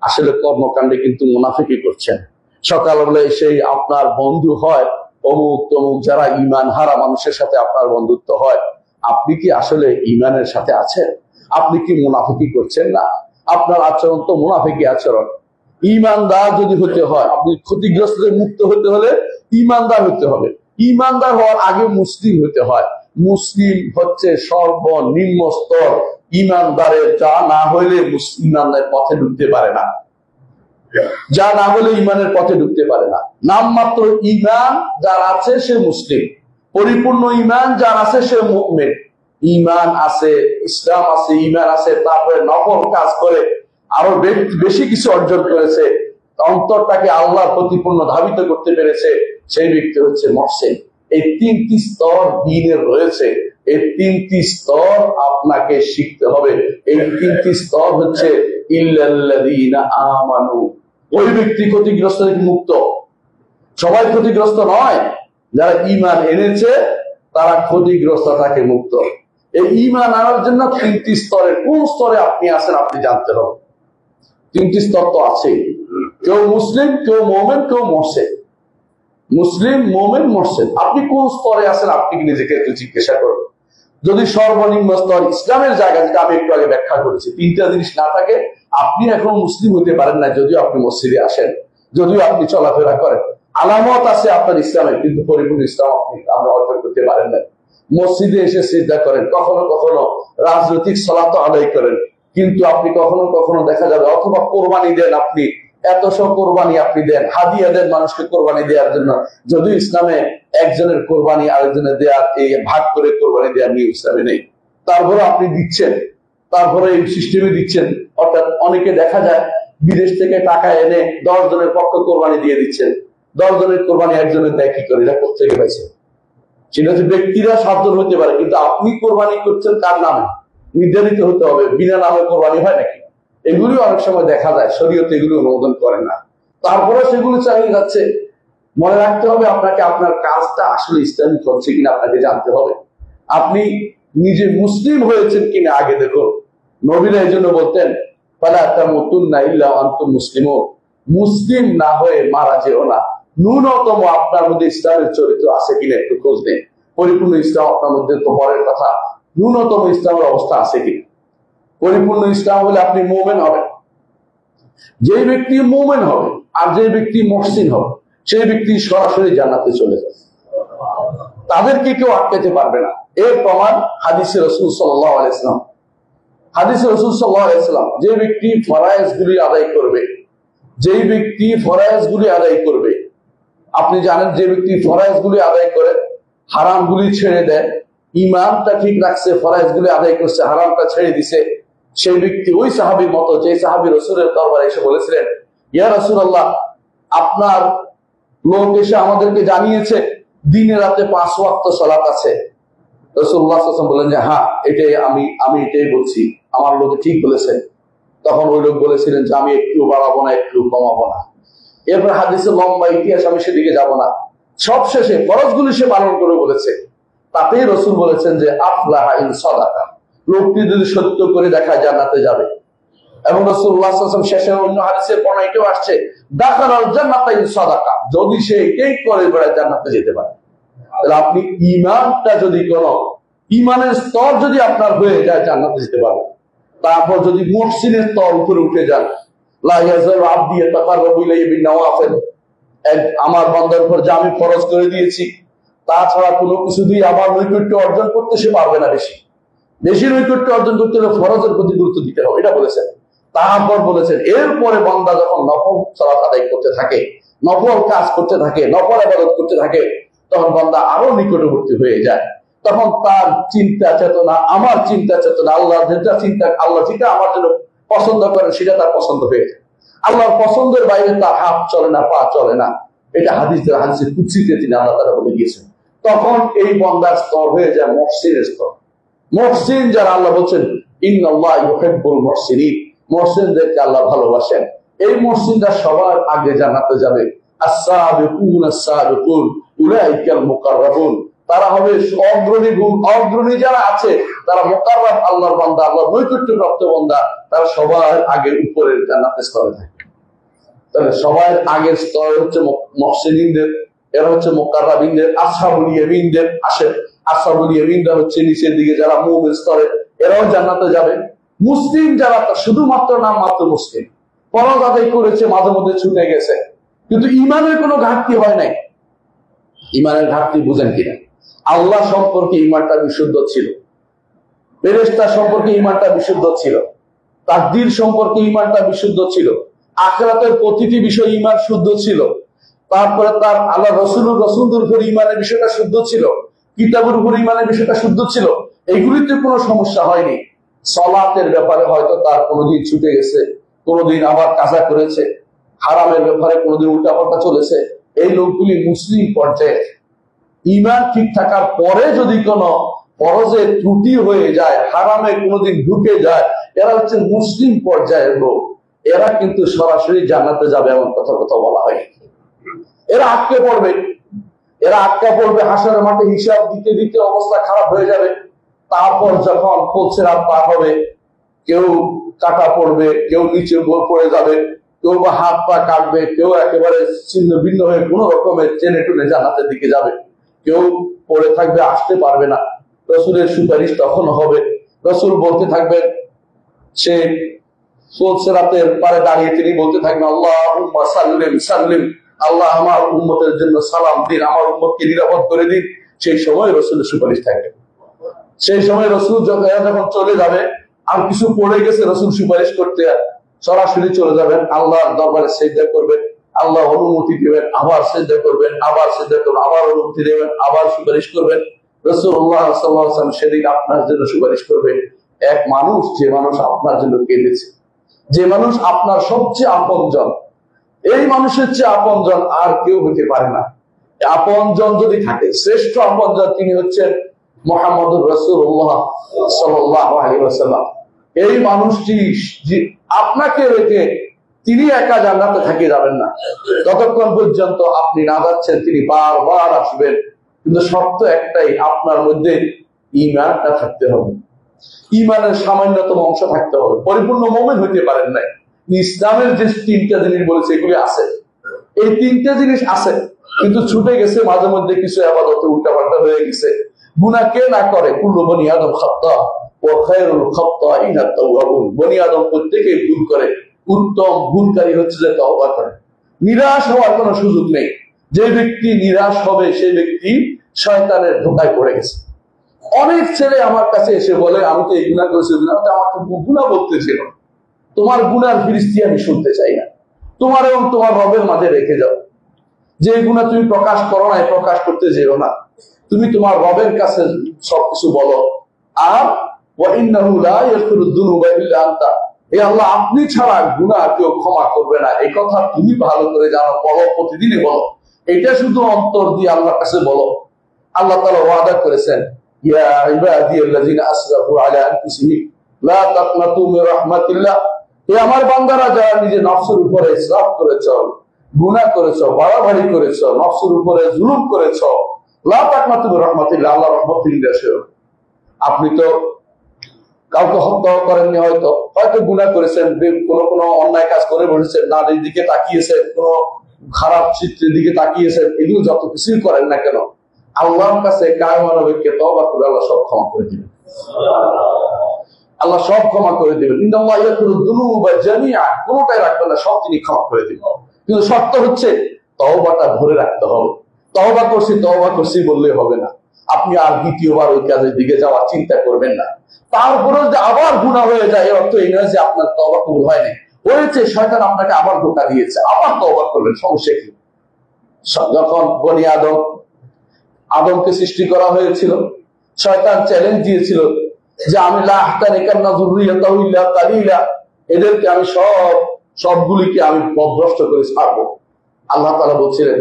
আসলে কর্মকাণ্ডে কিন্তু মুনাফিকি করছেন। সকালবেলা এসে আপনার বন্ধু হয় অমুক তমুক, যারা ঈমান হারা মানুষের সাথে আপনার বন্ধুত্ব হয়, আপনি কি আসলে ঈমানের সাথে আছেন? আপনি কি মুনাফিকি করছেন না? আপনার আচরণ তো মুনাফিকি আচরণ। ঈমানদার যদি হতে হয়, আপনি ক্ষতিগ্রস্ত মুক্ত হতে হলে ঈমানদার হতে হবে। ঈমানদার হওয়ার আগে মুসলিম হতে হয়। মুসলিম হচ্ছে সর্বনিম্ন স্তর ঈমানদারের, যা না হইলে ঈমানের পথে ঢুকতে পারে না, যা না হলে ঈমানের পথে ঢুকতে পারে না। নামমাত্র ঈমান যার আছে সে মুসলিম, পরিপূর্ণ ঈমান যার আছে সে মুমিন। ঈমান আছে, ইসলাম আছে, ঈমান আছে, তারপরে নফল কাজ করে আরো বেশি কিছু অর্জন করেছে, অন্তরটাকে আল্লাহর প্রতি পূর্ণ ধাবিত করতে পেরেছে, সেই ব্যক্তি হচ্ছে মুহসিন। এই তিনটি স্তর দ্বীনের রয়েছে, এই তিনটি স্তর আপনাকে শিখতে হবে। এই তিনটি স্তর হচ্ছে ইল্লাল্লাযীনা আমানু, ওই ব্যক্তি ক্ষতিগ্রস্ত থেকে মুক্ত। সবাই ক্ষতিগ্রস্ত নয়, যারা ঈমান এনেছে তারা ক্ষতিগ্রস্ত থাকে মুক্ত। এই ঈমান আনার জন্য তিনটি স্তরের কোন স্তরে আপনি আছেন আপনি জানতে হবে। তিনটি স্তর তো আছে, কেউ মুসলিম, কেউ মুমিন, কেউ মুহসিন। মুসলিম, মুমিন, মুহসিন, আপনি কোন স্তরে আছেন আপনি নিজেকে একটু জিজ্ঞাসা করুন। যদি সর্বনিম্ন স্তর ইসলামের জায়গা, যেটা আমি একটু আগে ব্যাখ্যা করেছি, তিনটা জিনিস না থাকে আপনি এখন মুসলিম হতে পারেন না, যদিও আপনি মসজিদে আসেন, যদিও আপনি চলাফেরা করেন, আলামত আছে আপনার ইসলামের, কিন্তু পরিপূর্ণ ইসলাম আমরা অর্জন করতে পারেন না। মসজিদে এসে সিজদা করেন, কখনো কখনো রাজনৈতিক সালাত আদায় করেন, কিন্তু আপনি কখনো কখনো দেখা যাবে, অথবা কোরবানি দেন, আপনি এত সব কোরবানি আপনি দেন, হাদিয়া দেন মানুষকে কোরবানি দেওয়ার জন্য, যদিও ইসলামে একজনের কোরবানি আরেকজনের দেওয়ার, এই ভাগ করে কোরবানি দেওয়ার নিয়ম ইসলামে নেই, তারপরে আপনি দিচ্ছেন, তারপরে এই সিস্টেমে দিচ্ছেন। অর্থাৎ অনেকে দেখা যায় বিদেশ থেকে টাকা এনে 10 জনের পক্ষে কোরবানি দিয়ে দিচ্ছেন, 10 জনের কোরবানি একজনের দেয় কি করে, এটা কোথেকে পাইছে? সেটা হচ্ছে ব্যক্তিরা 7 জন হতে পারে, কিন্তু আপনি কোরবানি করছেন কার নামে নির্ধারিত হতে হবে, বিনা নামে কোরবানি হয় নাকি? এগুলি অনেক সময় দেখা যায় শরীয়তে এগুলি অনুমোদন করে না, তারপরে সেগুলো চালিয়ে যাচ্ছে। মনে রাখতে হবে আপনাকে আপনার কাজটা আসলে ইসলামিক হচ্ছে কিনা আপনাকে জানতে হবে। আপনি নিজে মুসলিম হয়েছেন কিনা আগে দেখুন। নবীরা এই জন্য বলতেন ফালা তামুতুন্না ইল্লা ওয়া আনতুম মুসলিমুন, মুসলিম না হয়ে মারা যেও না। ন্যূনতম আপনার মধ্যে ইসলামের চরিত্র আছে কিনা একটু খোঁজ নেন। পরিপূর্ণ ইসলাম আপনার মধ্যে তো পরের কথা, ন্যূনতম ইসলামের অবস্থা আছে কিনা। পরিপূর্ণ ইসলাম হলে আপনি মুমিন হবেন। যে ব্যক্তি মুমিন হবে আর যে ব্যক্তি মুহসিন হবে, সেই ব্যক্তি সরাসরি জান্নাতে চলে যাবে, তাদেরকে কেউ আটকাতে পারবে না। এর প্রমাণ হাদিসে রাসূল সাল্লাল্লাহু আলাইহি ওয়াসাল্লাম। হাদিসে রাসূল সাল্লাল্লাহু আলাইহি ওয়াসাল্লাম, যে ব্যক্তি ফরআইজগুলি আদায় করবে, যেই ব্যক্তি ফরআইজগুলি আদায় করবে, আপনি জানেন যে ব্যক্তি ফরআইজগুলি আদায় করে হারামগুলি ছেড়ে দেয়, ঈমানটা ঠিক রাখছে, ফরআইজগুলি আদায় করছে, হারামটা ছেড়ে দিছে, সেই ব্যক্তি ওই সাহাবীর মতো যে সাহাবী রাসূলের দরবারে এসে বলেছিলেন, ইয়া রাসূলুল্লাহ, আপনার লোক এসে আমাদেরকে জানিয়েছে দিনে রাতে 5 ওয়াক্ত সালাত আছে। রাসূলুল্লাহ সাল্লাল্লাহু আলাইহি ওয়াসাল্লাম বললেন যে হ্যাঁ, এটাই আমি এটাই বলছি, আমার লোকে ঠিক বলেছে। তখন ওই লোক বলেছিলেন যে আমি একটু বাড়াবো না, একটু কমাবো না। এরপর হাদিসের লম্বা ইতিহাস, আমি সেদিকে যাব না। সবশেষে ফরজগুলি সে পালন করে বলেছে। তাতেই রাসূল বলেছেন যে আফলাহা ইন সাদাকা, লোকটি যদি সত্য করে দেখায় জান্নাতে যাবে। এবং রাসূলুল্লাহ সাল্লাল্লাহু আলাইহি ওয়াসাল্লাম শেষে অন্য হাদিসের পড়া এটাও আসছে, দাখালাল জান্নাতা ইন সাদাকা, যদি সে এটাই করে বেড়ায় জান্নাতে যেতে পারে। তাহলে আপনি ঈমানটা যদি কোনো ঈমানের স্তর যদি আপনার হয়ে যায় জান্নাতে যেতে পারবেন। তারপর যদি মুহসিনের স্তর উপরে উঠে যান, লা ইয়াজালু আবদি ইয়াতাকাররাবু ইলাইহি বিন-নওয়াফিল, আমার বান্দার উপর যা আমি ফরজ করে দিয়েছি তাছাড়া কোনো কিছু দিয়ে আমার নৈকট্য অর্জন করতে সে পারবে না। বেশি নৈকট্য অর্জন করতে হলে ফরজের প্রতি গুরুত্ব দিতে হবে, এটা বলেছেন। তারপর বলেছেন এরপরে বান্দা যখন নফল সালাত আদায় করতে থাকে, নফল কাজ করতে থাকে, নফল ইবাদত করতে থাকে, তখন বান্দা আরো নিকটবর্তী হয়ে যায়। তখন তার চিন্তা চেতনা, আমার চিন্তা চেতনা, আল্লাহ যেটা চিন্তা, আল্লাহ যেটা আমার জন্য পছন্দ করেন সেটা তার পছন্দ হয়ে যায়। আল্লাহর পছন্দের বাইরে তার হাত চলে না, পা চলে না। এটা হাদিসে কুদসিতে তিনি আল্লাহ তাআলা বলে দিয়েছেন। তখন এই বান্দার স্তর হয়ে যায় মুহসিনের স্তর। মুহসিন যারা, আল্লাহ বলছেন ইন্নাল্লাহ ইউহিব্বুল মুহসিনিন, মুহসিনদেরকে আল্লাহ ভালোবাসেন। এই মুহসিনরা সবার আগে জান্নাতে যাবে। আস-সাবিকুন আস-সাবিকুন উলাইকাল মুকাররাবুন, তারা হবে অগ্রণী যারা আছে তারা মুকাররাব, আল্লাহর বান্দা, আল্লাহর নৈকট্যপ্রাপ্ত বান্দা, তারা সবার আগে উপরের জান্নাতের স্তরে থাকে। তাহলে সবার আগের স্তর হচ্ছে মুহসিনদের, এরা হচ্ছে মুকাররাবিনদের, আসহাবুল ইয়ামিনদের আসে। আসহাবুল ইয়ামিনরা হচ্ছে নিচের দিকে যারা মুমিন স্তরে, এরাও জান্নাতে যাবে। মুসলিম যারা শুধুমাত্র নাম মাত্র মুসলিম, ফরজ আদায় করেছে, মাঝে মধ্যে ছুটে গেছে, কিন্তু ঈমানের কোনো ঘাটতি হয় নাই। ঈমানের ঘাটতি বুঝেন কিনা? আল্লাহ সম্পর্কে ঈমানটা বিশুদ্ধ ছিল, ফেরেশতা সম্পর্কে ঈমানটা বিশুদ্ধ ছিল, তাকদীর সম্পর্কে ঈমানটা বিশুদ্ধ ছিল, আখিরাতের প্রতিটি বিষয় ঈমান শুদ্ধ ছিল। তারপরে তার আল্লাহ রাসূলুর উপর ঈমানের বিষয়টা শুদ্ধ ছিল। কিতাবের উপর ইমানের বিষয়টা শুদ্ধ ছিল, এইগুলিতে কোনো সমস্যা হয়নি। সালাতের ব্যাপারে হয়তো তার কোনোদিন ছুটে গেছে, কোনোদিন আবার কাজা করেছে, হারামের ব্যাপারে কোনোদিন উল্টাপাল্টা চলেছে। এই লোকগুলি মুসলিম পর্যায়ে, ইমান ঠিক থাকার পরে যদি কোনো ফরজে ত্রুটি হয়ে যায়, হারামে কোনোদিন ঢুকে যায়, এরা হচ্ছে মুসলিম পর্যায়ের লোক। এরা কিন্তু সরাসরি জান্নাতে যাবে এমন কথা বলা হয়। এরা আটকে পড়বে, হাসরের মাঠে হিসাব দিতে দিতে অবস্থা খারাপ হয়ে যাবে। তারপর যখন পৌঁছেরাত পার হবে, কেউ কাটা পড়বে, কেউ নিচে পড়ে যাবে, কেউ বা হাত পা কাটবে, কেউ একেবারে ছিন্ন ভিন্ন হয়ে কোন রকমের টেনে টুনে জান্নাতের দিকে যাবে, কেউ পড়ে থাকবে, আসতে পারবে না। রসুলের সুপারিশ তখন হবে। রসুল বলতে থাকবেন, সে পৌঁছেরাতের পারে দাঁড়িয়ে তিনি বলতে থাকবেন, আল্লাহুম্মা সাল্লিম সাল্লিম, আল্লাহ আমার উম্মতের জন্য সালাম দিন, আমার উম্মতকে নিরাপদ করে দিন। সেই সময় রসুলের সুপারিশ থাকবে। সেই সময় রসুল যখন চলে যাবে, আর কিছু পড়ে গেছে, রসুল সুপারিশ করতে সরাসরি চলে যাবেন, আল্লাহর দরবারে সিজদা করবেন, আল্লাহ অনুমতি দেবেন, আবার সিজদা করবেন, আবার সিজদা করবেন, আবার অনুমতি দেবেন, আবার সুপারিশ করবেন। রাসূলুল্লাহ সাল্লাল্লাহু আলাইহি ওয়াসাল্লাম সেদিন আপনার জন্য সুপারিশ করবেন। এক মানুষ, যে মানুষ আপনার জন্য কেঁদেছে, যে মানুষ আপনার সবচেয়ে আপনজন, এই মানুষের চেয়ে আপনজন আর কেউ হতে পারে না। আপনজন যদি থাকে, শ্রেষ্ঠ আপনজন তিনি হচ্ছেন মুহাম্মদুর রাসূলুল্লাহ সাল্লাল্লাহু আলাইহি ওয়াসাল্লাম। এই মানুষটি আপনাকে রেখে তিনি একা জান্নাতে থেকে যাবেন না। ততক্ষণ পর্যন্ত আপনি না যাচ্ছেন, তিনি বারবার আসবেন। কিন্তু শর্ত একটাই, আপনার মধ্যে ঈমানটা থাকতে হবে, ঈমানের সামান্যতম অংশ থাকতে হবে। পরিপূর্ণ মুমিন হইতে পারেন নাই। ইসলামের যে তিনটা জিনিস বলেছে এগুলি আছে, এই তিনটা জিনিস আছে, কিন্তু ছুটে গেছে মাঝে মধ্যে কিছু ইবাদতে উল্টাপাল্টা হয়ে গেছে। গুনাহ কে না করে? কুল্লু বনি আদম খাত্তা ওয়া খায়রুল খাত্তাইনা তাওয়াবুন। বনি আদম প্রত্যেকেই ভুল করে, উত্তম ভুলকারী হচ্ছে যে তওবা করে। নিরাশ হওয়ার কোনো সুযোগ নেই। যে ব্যক্তি নিরাশ হবে সেই ব্যক্তি শয়তানের ধোঁকায় পড়ে গেছে। অনেক ছেলে আমার কাছে এসে বলে, আমি তো এই গুনাহ করেছি, আমাকে গুনাহ বলতেছিল। তোমার গুনার ফিরিস্তি আমি শুনতে চাই না। তোমার এবং তোমার রবের মাঝে রেখে যাও। যে গুনাহ তুমি প্রকাশ করো না, প্রকাশ করতে যেও না। তুমি তোমার রবের কাছে সবকিছু বলো। আর ওয়া ইন্নাহু লা ইয়াগফিরুদ যুনুবা ইল্লা আনতা, এই আল্লাহ আপনি ছাড়া গুনাহ কেউ ক্ষমা করবে না। এই কথা তুমি ভালো করে জানো, বলো, প্রতিদিনই বলো। এটা শুধু অন্তর দিয়ে আল্লাহর কাছে বলো। আল্লাহ তাআলা ওয়াদা করেছেন, ইয়া ইবাদিয়াল্লাযিনা আসরাফু আলা আনফুসিহিম লা তাকনাতু মির রাহমাতিল্লাহ, হে আমার বান্দারা যারা নিজের নফসের উপরে ইসরাফ করেছো, গুনাহ করেছো, বাড়াবাড়ি করেছো, নফসের উপরে জুলুম করেছো, লা তাকনাতু মির রাহমাতিল্লাহ, আল্লাহর রহমত থেকে নিরাশ। আপনি তো কাউকে হত্যা করেননি, হয়তো গুনাহ করেছেন, কোনো অন্যায় কাজ করে বসেছেন, নারীর দিকে তাকিয়েছেন, কোনো খারাপ চিত্রের দিকে তাকিয়েছেন, এগুলো যত কিছুই করেন না কেন, আল্লাহর কাছে কায়মানবিককে তওবা করে আল্লাহ সব ক্ষমা করে দিবেন। আল্লাহ সব ক্ষমা করে দিবেন। ইন্নাল্লাহ ইয়াগফিরুয যুনুবা জামিআ, কোনটাই রাখবেন না, সব তিনি ক্ষমা করে দিবেন। কিন্তু শর্ত হচ্ছে তওবাটা ধরে রাখতে হবে। তওবা করছি বললে হবে না। আপনি আর দ্বিতীয়বার ওই কাজের দিকে যাওয়ার চিন্তা করবেন না। তারপরে যে আবার গুনাহ হয়ে যায়, এর অর্থ এই নয় যে আপনার তওবা কবুল হয় নাই। হয়েছে, শয়তান আপনাকে আবার ধোঁকা দিয়েছে, আবার তওবা করবেন, সমস্যা কি? যখন বনি আদমকে সৃষ্টি করা হয়েছিল, শয়তান চ্যালেঞ্জ দিয়েছিল যে আমি লা আহতানিকান্না যুররিয়াতাহু ইল্লা কালিলা, এদেরকে আমি সবগুলিকে আমি পথভ্রষ্ট করে ছাড়বো। আল্লাহ তাআলা বলছিলেন,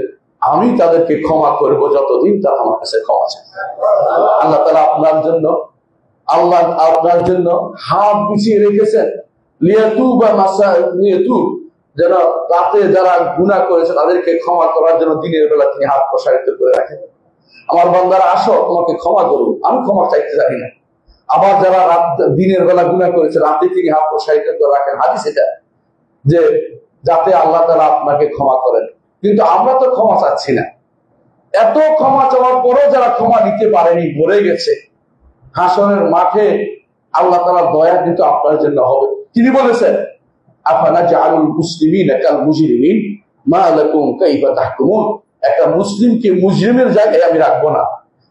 আমি তাদেরকে ক্ষমা করব যতদিন তারা আমার কাছে ক্ষমা চায়। আল্লাহ তাআলা আপনার জন্য হাত বিছিয়ে রেখেছেন, যেন রাতে যারা গুনাহ করেছে তাদেরকে ক্ষমা করার জন্য দিনের বেলা তিনি হাত প্রসারিত করে রাখেন। আমার বান্দারা আসো, তোমাকে ক্ষমা করুন, আমি ক্ষমা চাইতে জানি না। আবার যারা দিনের বেলা গুনাহ করেছে, রাতে তিনি হাত প্রসারিত করে রাখেন। হাদিস এটা, যে যাতে আল্লাহ তাআলা আপনাকে ক্ষমা করেন। কিন্তু আমরা তো ক্ষমা চাচ্ছি না। এত ক্ষমা চাওয়ার পরেও যারা ক্ষমা নিতে পারেনি, মরে গেছে, হাসরের মাঠে আল্লাহ তাআলার দয়া কিন্তু আপনার জন্য হবে। তিনি বলেছেন, আফানাজআলুল মুসলিমিনা কাল মুজরিমিন মা লাকুম কাইফা তাহকুমুন, একটা মুসলিমকে মুজরিমের জায়গায় আমি রাখবো না।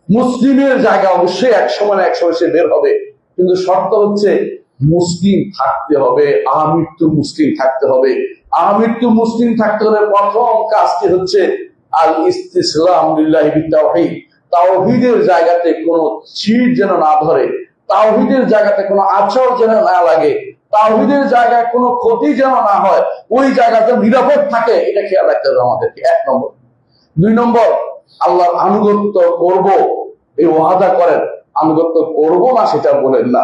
মুসলিমের জায়গা অবশ্যই এক সময় সে বের হবে, কিন্তু শর্ত হচ্ছে মুসলিম থাকতে হবে, আমৃত্যু মুসলিম থাকতে হবে। আমৃত্যু মুসলিম থাকতে হলে প্রথম কাজটি হচ্ছে আল ইসতিসলাম লিল্লাহি বিত তাওহীদ, তাওহীদের জায়গাতে কোনো ছিট যেন না ধরে, তাওহীদের জায়গাতে কোনো আচর যেন না লাগে, তাওহীদের জায়গায় কোনো ক্ষতি যেন না হয়, ওই জায়গাতে নিরাপদ থাকে, এটা খেয়াল রাখতে হবে আমাদেরকে। 1 নম্বর। 2 নম্বর, আল্লাহর আনুগত্য করব এই ওয়াদা করেন, আনুগত্য করব না সেটা বলেন না।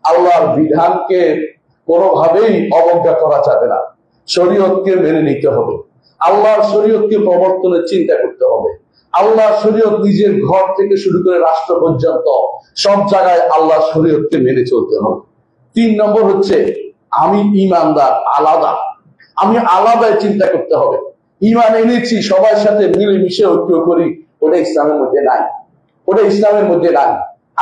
আল্লাহর বিধানকে কোনোভাবেই অবজ্ঞা করা যাবে না, শরীয়তকে মেনে নিতে হবে, আল্লাহর শরীয়তকে প্রবর্তনের চিন্তা করতে হবে। আল্লাহর শরীয়ত নিজের ঘর থেকে শুরু করে রাষ্ট্র পর্যন্ত সব জায়গায় আল্লাহর শরীয়তকে মেনে চলতে হবে। 3 নম্বর হচ্ছে আমি ঈমানদার, আলাদা, আমি আলাদাই চিন্তা করতে হবে। ঈমান এনেছি, সবার সাথে মিলেমিশে ঐক্য করি, ওটা ইসলামের মধ্যে নাই, ওটা ইসলামের মধ্যে নাই।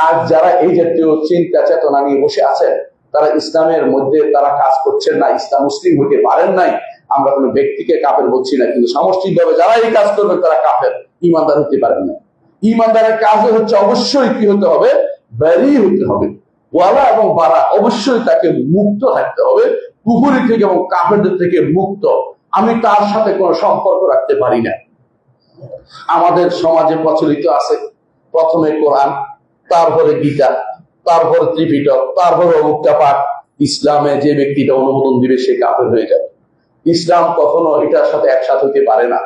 আর যারা এই জাতীয় চিন্তা চেতনা নিয়ে বসে আছেন, তারা ইসলামের মধ্যে তারা কাজ করছেন না, ইসলাম মুসলিম হতে পারেন নাই। আমরা কোনো ব্যক্তিকে কাফের বলছি না, কিন্তু সামষ্টিকভাবে যারা এই কাজ করবেন তারা কাফের, ঈমানদার হতে পারেন না। ঈমানদারের কাজ হচ্ছে অবশ্যই কি হতে হবে, বেরি হতে হবে, ওয়ালা এবং বারা, অবশ্যই তাকে মুক্ত থাকতে হবে কুফরি থেকে এবং কাফেরদের থেকে মুক্ত। আমি তার সাথে কোনো সম্পর্ক রাখতে পারি না। আমাদের সমাজে প্রচলিত আছে প্রথমে কোরআন, তারপরে গীতা, তারপরে ত্রিপিটক, তারপরে অমুকটা পাঠ। ইসলামে যে ব্যক্তিটা অনুমোদন দিবে সে কাফের হয়ে যাবে। ইসলাম কখনো এটার সাথে একসাথে হতে পারে না।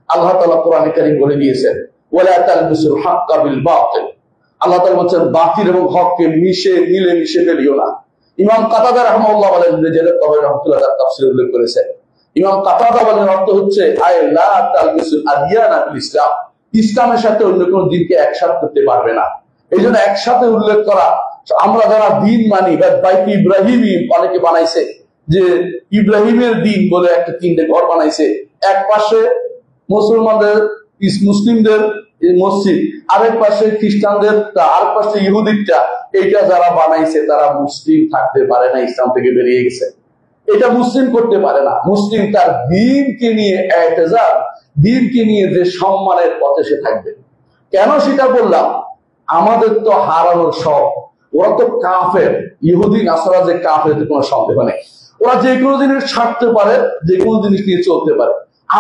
আল্লাহ তাআলা কোরআনে কারীম বলে দিয়েছেন, ওয়ালা তালবিসুল হাক্কা বিল বাতিল। আল্লাহ তাআলা বলেন বাতিল এবং হককে মিশে ফেলিও না। ইমাম কাতাদা রাহমাহুল্লাহ বলেন, যেটা তাবরী রাহমাতুল্লাহ তার তাফসীরে উল্লেখ করেছেন, ইমাম কাতাদা বলেন অর্থ হচ্ছে আয় লা তালবিসুল আদিয়ানা বিল ইসলাম, ইসলামের সাথে অন্য কোন দিনকে একসাথে করতে পারবে না। এই জন্য একসাথে উল্লেখ করা, আমরা যারা দিন মানি, বাইতে ইব্রাহিমী অনেকে বানাইছে, যে ইব্রাহিমের দিন বলে একটা 3টে ঘর বানাইছে, এক পাশে মুসলমানদের মুসলিমদের মসজিদ, আরেক পাশে খ্রিস্টানদের, আর পাশে ইহুদিটা। এইটা যারা বানাইছে তারা মুসলিম থাকতে পারে না, ইসলাম থেকে বেরিয়ে গেছে। এটা মুসলিম করতে পারে না। মুসলিম তার দ্বীনকে নিয়ে এতেজার, দ্বীনকে নিয়ে যে সম্মানের পথে সে থাকবে। কেন সেটা বললাম, আমাদের তো হারানোর সব, ওরা তো কাফের, ইহুদি নাসারা যে কাফের কোনো সন্দেহ নেই। ওরা যে কোনো জিনিস ছাড়তে পারে, যে কোনো জিনিস নিয়ে চলতে পারে।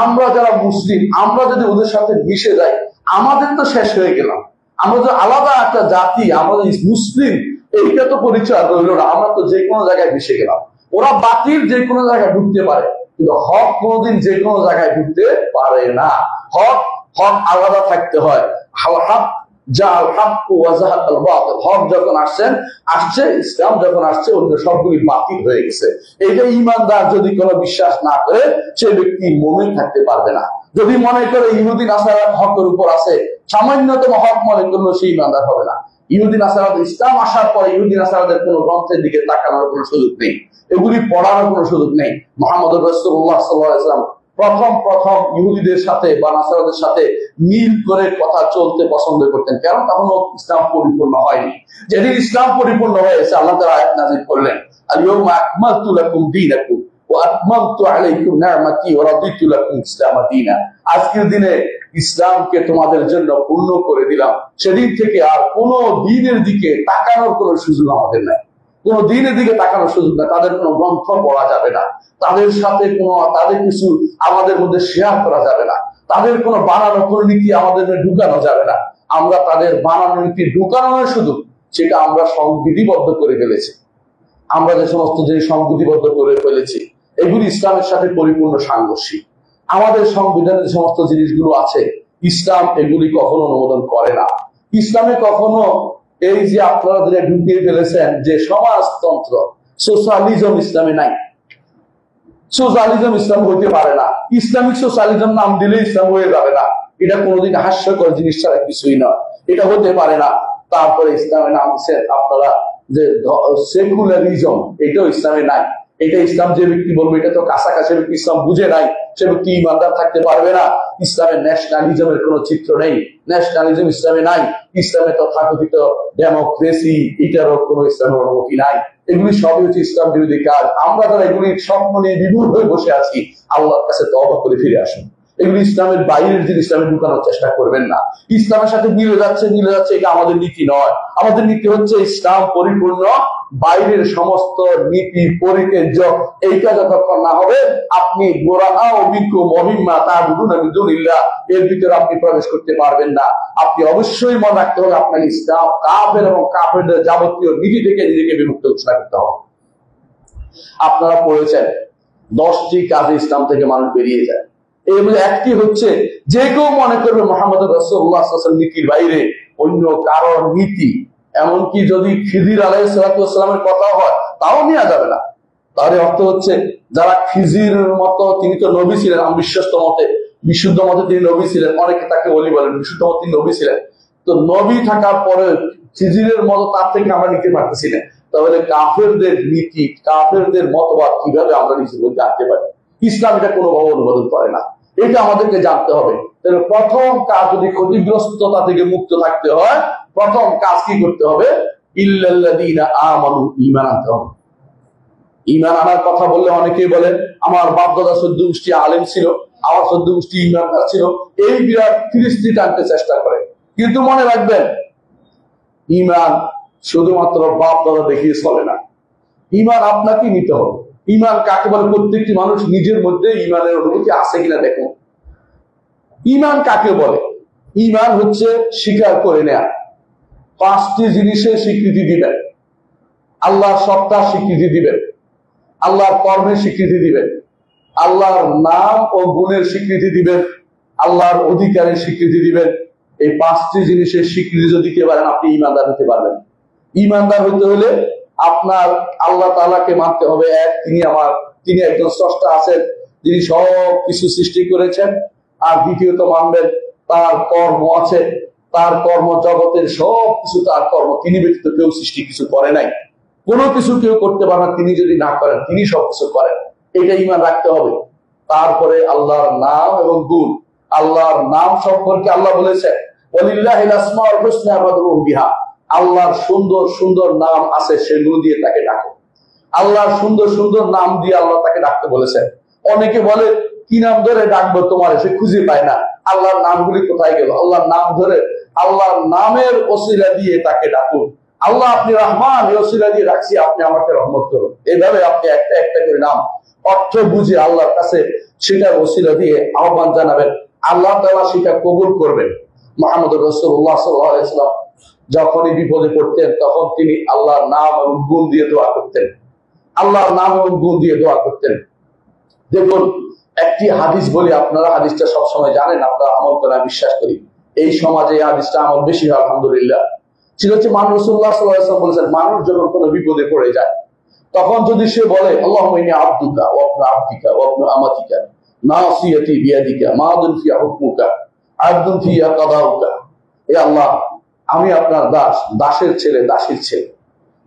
আমরা যারা মুসলিম, আমরা যদি ওদের সাথে মিশে যাই, আমাদের তো শেষ হয়ে গেলাম। আমরা যে আলাদা একটা জাতি, আমাদের মুসলিম, এইটা তো পরিচয় রইল না। আমরা তো যে কোনো জায়গায় মিশে গেলাম। ওরা বাতিল যে কোনো জায়গায় ঢুকতে পারে, কিন্তু হক কোনোদিন যে কোনো জায়গায় ঢুকতে পারে না। হক হক আলাদা থাকতে হয়। হক যখন আসছে, ইসলাম যখন আসছে, অন্য সবগুলি বাতিল হয়ে গেছে। এইটা ঈমানদার যদি কোনো বিশ্বাস না করে, সে ব্যক্তি মুমিন থাকতে পারবে না। যদি মনে করে ইহুদি নাসারা হকের উপর আছে, সামান্যতম হক মনে করলেও সে ঈমানদার হবে না। ইহুদি নাসারাদের ইসলাম আসার পরে ইহুদি নাসারাদের কোনো গ্রন্থের দিকে তাকানোর কোনো সুযোগ নেই, এগুলি পড়ানোর কোনো সুযোগ নেই। মুহাম্মদুর রাসূলুল্লাহ সাল্লাল্লাহু আলাইহি ওয়াসাল্লাম প্রথম ইহুদিদের সাথে বা নাসারাদের সাথে মিল করে কথা চলতে পছন্দ করতেন। কারণ তখনও ইসলাম পরিপূর্ণ হয়নি। যেদিন ইসলাম পরিপূর্ণ হয়েছে, আল্লাহ তাআলা আয়াত নাযিল করলেন, আল-ইয়াওমা আকমালতু লাকুম দীনাকুম ওয়া আতমামতু আলাইকুম নি'মাতি ওয়া রাদিতু লাকুম ইসলামা দীনা। আজকের দিনে ইসলামকে তোমাদের জন্য পূর্ণ করে দিলাম। সেদিন থেকে আর কোন দ্বীনের দিকে তাকানোর কোনো সুযোগ আমাদের নাই, কোন দ্বীনের দিকে তাকানোর সুযোগ না। তাদের কোনো গ্রন্থ পড়া যাবে না, তাদের সাথে তাদের কিছু আমাদের মধ্যে শেয়ার করা যাবে না, তাদের কোনো বানানো কোনো নীতি আমাদের ঢুকানো যাবে না। আমরা তাদের বানানো নীতি ঢুকানোর সুযোগ, সেটা আমরা সংবিধিবদ্ধ করে ফেলেছি। আমরা যে সমস্ত জিনিস সংবিধিবদ্ধ করে ফেলেছি, এগুলি ইসলামের সাথে পরিপূর্ণ সাংঘর্ষিক। আমাদের সংবিধানে যে সমস্ত জিনিসগুলো আছে, ইসলাম এগুলি কখনো অনুমোদন করে না। ইসলামে কখনো এই যে আপনারা যেটা ঢুকিয়ে ফেলেছেন যে সমাজতন্ত্র, সোশ্যালিজম ইসলামে নাই। সোশ্যালিজম ইসলাম হইতে পারে না। ইসলামিক সোশ্যালিজম নাম দিলে ইসলাম হয়ে যাবে না। এটা কোনোদিন হাস্যকর জিনিস ছাড়া কিছুই নয়, এটা হতে পারে না। তারপরে ইসলামের নাম দিচ্ছেন আপনারা যে সেকুলারিজম, এটাও ইসলামে নাই। এটা ইসলাম যে ব্যক্তি বলবে এটা তো কাছাকাছি ব্যক্তি, ইসলাম বুঝে নাই, সে ব্যক্তি ইমানদার থাকতে পারবে না। ইসলামে ন্যাশনালিজমের কোন চিত্র নেই, ন্যাশনালিজম ইসলামে নাই। ইসলামে তথাকথিত ডেমোক্রেসি, এটারও কোনো ইসলামের অনুমতি নাই। এগুলি সবই হচ্ছে ইসলাম বিরোধী কাজ। আমরা যারা এগুলির স্বপ্ন নিয়ে বিমূঢ় হয়ে বসে আছি, আল্লাহর কাছে তওবা করে ফিরে আসুন। এগুলি ইসলামের বাইরের জিনিস, ইসলামে ঢুকানোর চেষ্টা করবেন না। ইসলামের সাথে মিলে যাচ্ছে, এটা আমাদের নীতি নয়। আমাদের নীতি হচ্ছে ইসলাম পরিপূর্ণ বাইরের সমস্ত নীতি পরিচর্য এইটা যতক্ষণ না হবে আপনি গোরাহা অভিজ্ঞ মহিমা তার এর ভিতরে আপনি প্রবেশ করতে পারবেন না। আপনি অবশ্যই মনে রাখতে হবে আপনার ইসলাম কাফের এবং কাফেরদের যাবতীয় নীতি থেকে নিজেকে বিমুক্ত ঘোষণা করতে হবে। আপনারা পড়েছেন 10টি কাজে ইসলাম থেকে মানুষ বেরিয়ে যায়। এর মধ্যে একটি হচ্ছে যে কেউ মনে করবে মুহাম্মদ রাসূলুল্লাহ সাল্লাল্লাহু আলাইহি ওয়াসাল্লাম নীতির বাইরে অন্য কারোর নীতি, এমনকি যদি খিজির আলাইহিস সালামের কথা হয় তাও নেওয়া যাবে না। তার অর্থ হচ্ছে যারা খিজির মতো, তিনি তো নবী ছিলেন, আমি বিশ্বস্ত মতে বিশুদ্ধ মতে তিনি নবী ছিলেন, অনেকে তাকে ওলি বলেন, বিশুদ্ধ মতে তিনি নবী ছিলেন। তো নবী থাকার পরে খিজিরের মতো তার থেকে আমরা নিতে পারতেছি না, তাহলে কাফেরদের নীতি কাফেরদের মতবাদ কিভাবে আমরা নিজের মধ্যে আনতে পারি? ইসলাম এটা কোনোভাবে অনুমোদন করে না, এটা আমাদেরকে জানতে হবে। তাহলে প্রথম কাজ, যদি ক্ষতিগ্রস্ততা থেকে মুক্ত থাকতে হয়, প্রথম কাজ কি করতে হবে? ইল্লাল্লাযীনা আমানু, ঈমান আনতে হবে। ঈমান আনার কথা বললে অনেকেই বলেন আমার বাপ দাদা 14 গোষ্ঠী আলেম ছিল, আমার 14 গোষ্ঠী ঈমানদার ছিল, এই বিরাট ফিরিস্তি টানতে চেষ্টা করে। কিন্তু মনে রাখবেন, ঈমান শুধুমাত্র বাপ দাদা দেখিয়ে চলে না, ঈমান আপনাকে নিতে হবে। ঈমান কাকে বলে? প্রত্যেকটি মানুষ নিজের মধ্যে ঈমানের অনুভূতি আছে কিনা দেখুন। ঈমান কাকে বলে? ঈমান হচ্ছে স্বীকার করে নেয়া। 5টি জিনিসের স্বীকৃতি দিবেন। আল্লাহর সত্তার স্বীকৃতি দিবেন, আল্লাহর কর্মের স্বীকৃতি দিবেন, আল্লাহর নাম ও গুণের স্বীকৃতি দিবেন, আল্লাহর অধিকারের স্বীকৃতি দিবেন। এই 5টি জিনিসের স্বীকৃতি যদি দিতে পারেন আপনি ঈমানদার হতে পারবেন। ঈমানদার হতে হলে আপনার আল্লাহ তাআলাকে মানতে হবে এক, তিনি একজন স্রষ্টা আছেন, যিনি সব কিছু সৃষ্টি করেছেন। আর দ্বিতীয়ত মানবেন তার কর্ম আছে, তার কর্ম জগতের সব কিছু তার কর্ম, তিনি ব্যতীত কেউ সৃষ্টি কিছু করে নাই, কোনো কিছু কেউ করতে পারে না, তিনি যদি না করেন, তিনি সবকিছু করেন, এটা ঈমান রাখতে হবে। তারপরে আল্লাহর নাম এবং গুণ। আল্লাহর নাম সম্পর্কে আল্লাহ বলেছেন ওয়ালিল্লাহিল আসমাউল হুসনা ফাদউহু বিহা, আল্লাহর সুন্দর সুন্দর নাম আছে, সেগুলো দিয়ে তাকে ডাকো। আল্লাহর সুন্দর সুন্দর নাম দিয়ে আল্লাহ তাকে ডাকতে বলেছেন। অনেকে বলে কি নাম ধরে ডাকবো তোমার, সে খুঁজে পায় না, আল্লাহর নামগুলি কোথায় গেল? আল্লাহর নাম ধরে, আল্লাহর নামের ওসিলা দিয়ে তাকে ডাকুন। আল্লাহ আপনি রহমান, এই ওসিলা দিয়ে রাখছি, আপনি আমাকে রহমত করুন। এইভাবে আপনি একটা একটা করে নাম অর্থ বুঝে আল্লাহর কাছে সেটার ওসিলা দিয়ে আহ্বান জানাবেন, আল্লাহ তাআলা সেটা কবুল করবেন। মুহাম্মদ রাসূলুল্লাহ সাল্লাল্লাহু আলাইহি ওয়াসাল্লাম যখনই বিপদে পড়তেন তখন তিনি আল্লাহর নাম এবং গুণ দিয়ে দোয়া করতেন, আল্লাহর নাম এবং গুণ দিয়ে দোয়া করতেন। দেখুন একটি হাদিস বলি, আপনারা হাদিসটা সবসময় জানেন, আপনারা আমল করে বিশ্বাস করি, এই সমাজে এই হাদিসটা আমল বেশি হয় আলহামদুলিল্লাহ। ছিল হচ্ছে মান রাসূলুল্লাহ সাল্লাল্লাহু আলাইহি ওয়াসাল্লাম বলেছেন, মানুষ যখন কোনো বিপদে পড়ে যায় তখন যদি সে বলে আল্লাহুম্মা ইন্নী আবদুকা ওয়া ইবনু আবদিকা ওয়া ইবনু আমাতিকা নাসিয়াতি বিয়াদিকা মাদুন ফিয়া হুকমুকা আদলুন ফিয়া কাদাউকা, হে আল্লাহ আমি আপনার দাস, দাসের ছেলে, দাসীর ছেলে,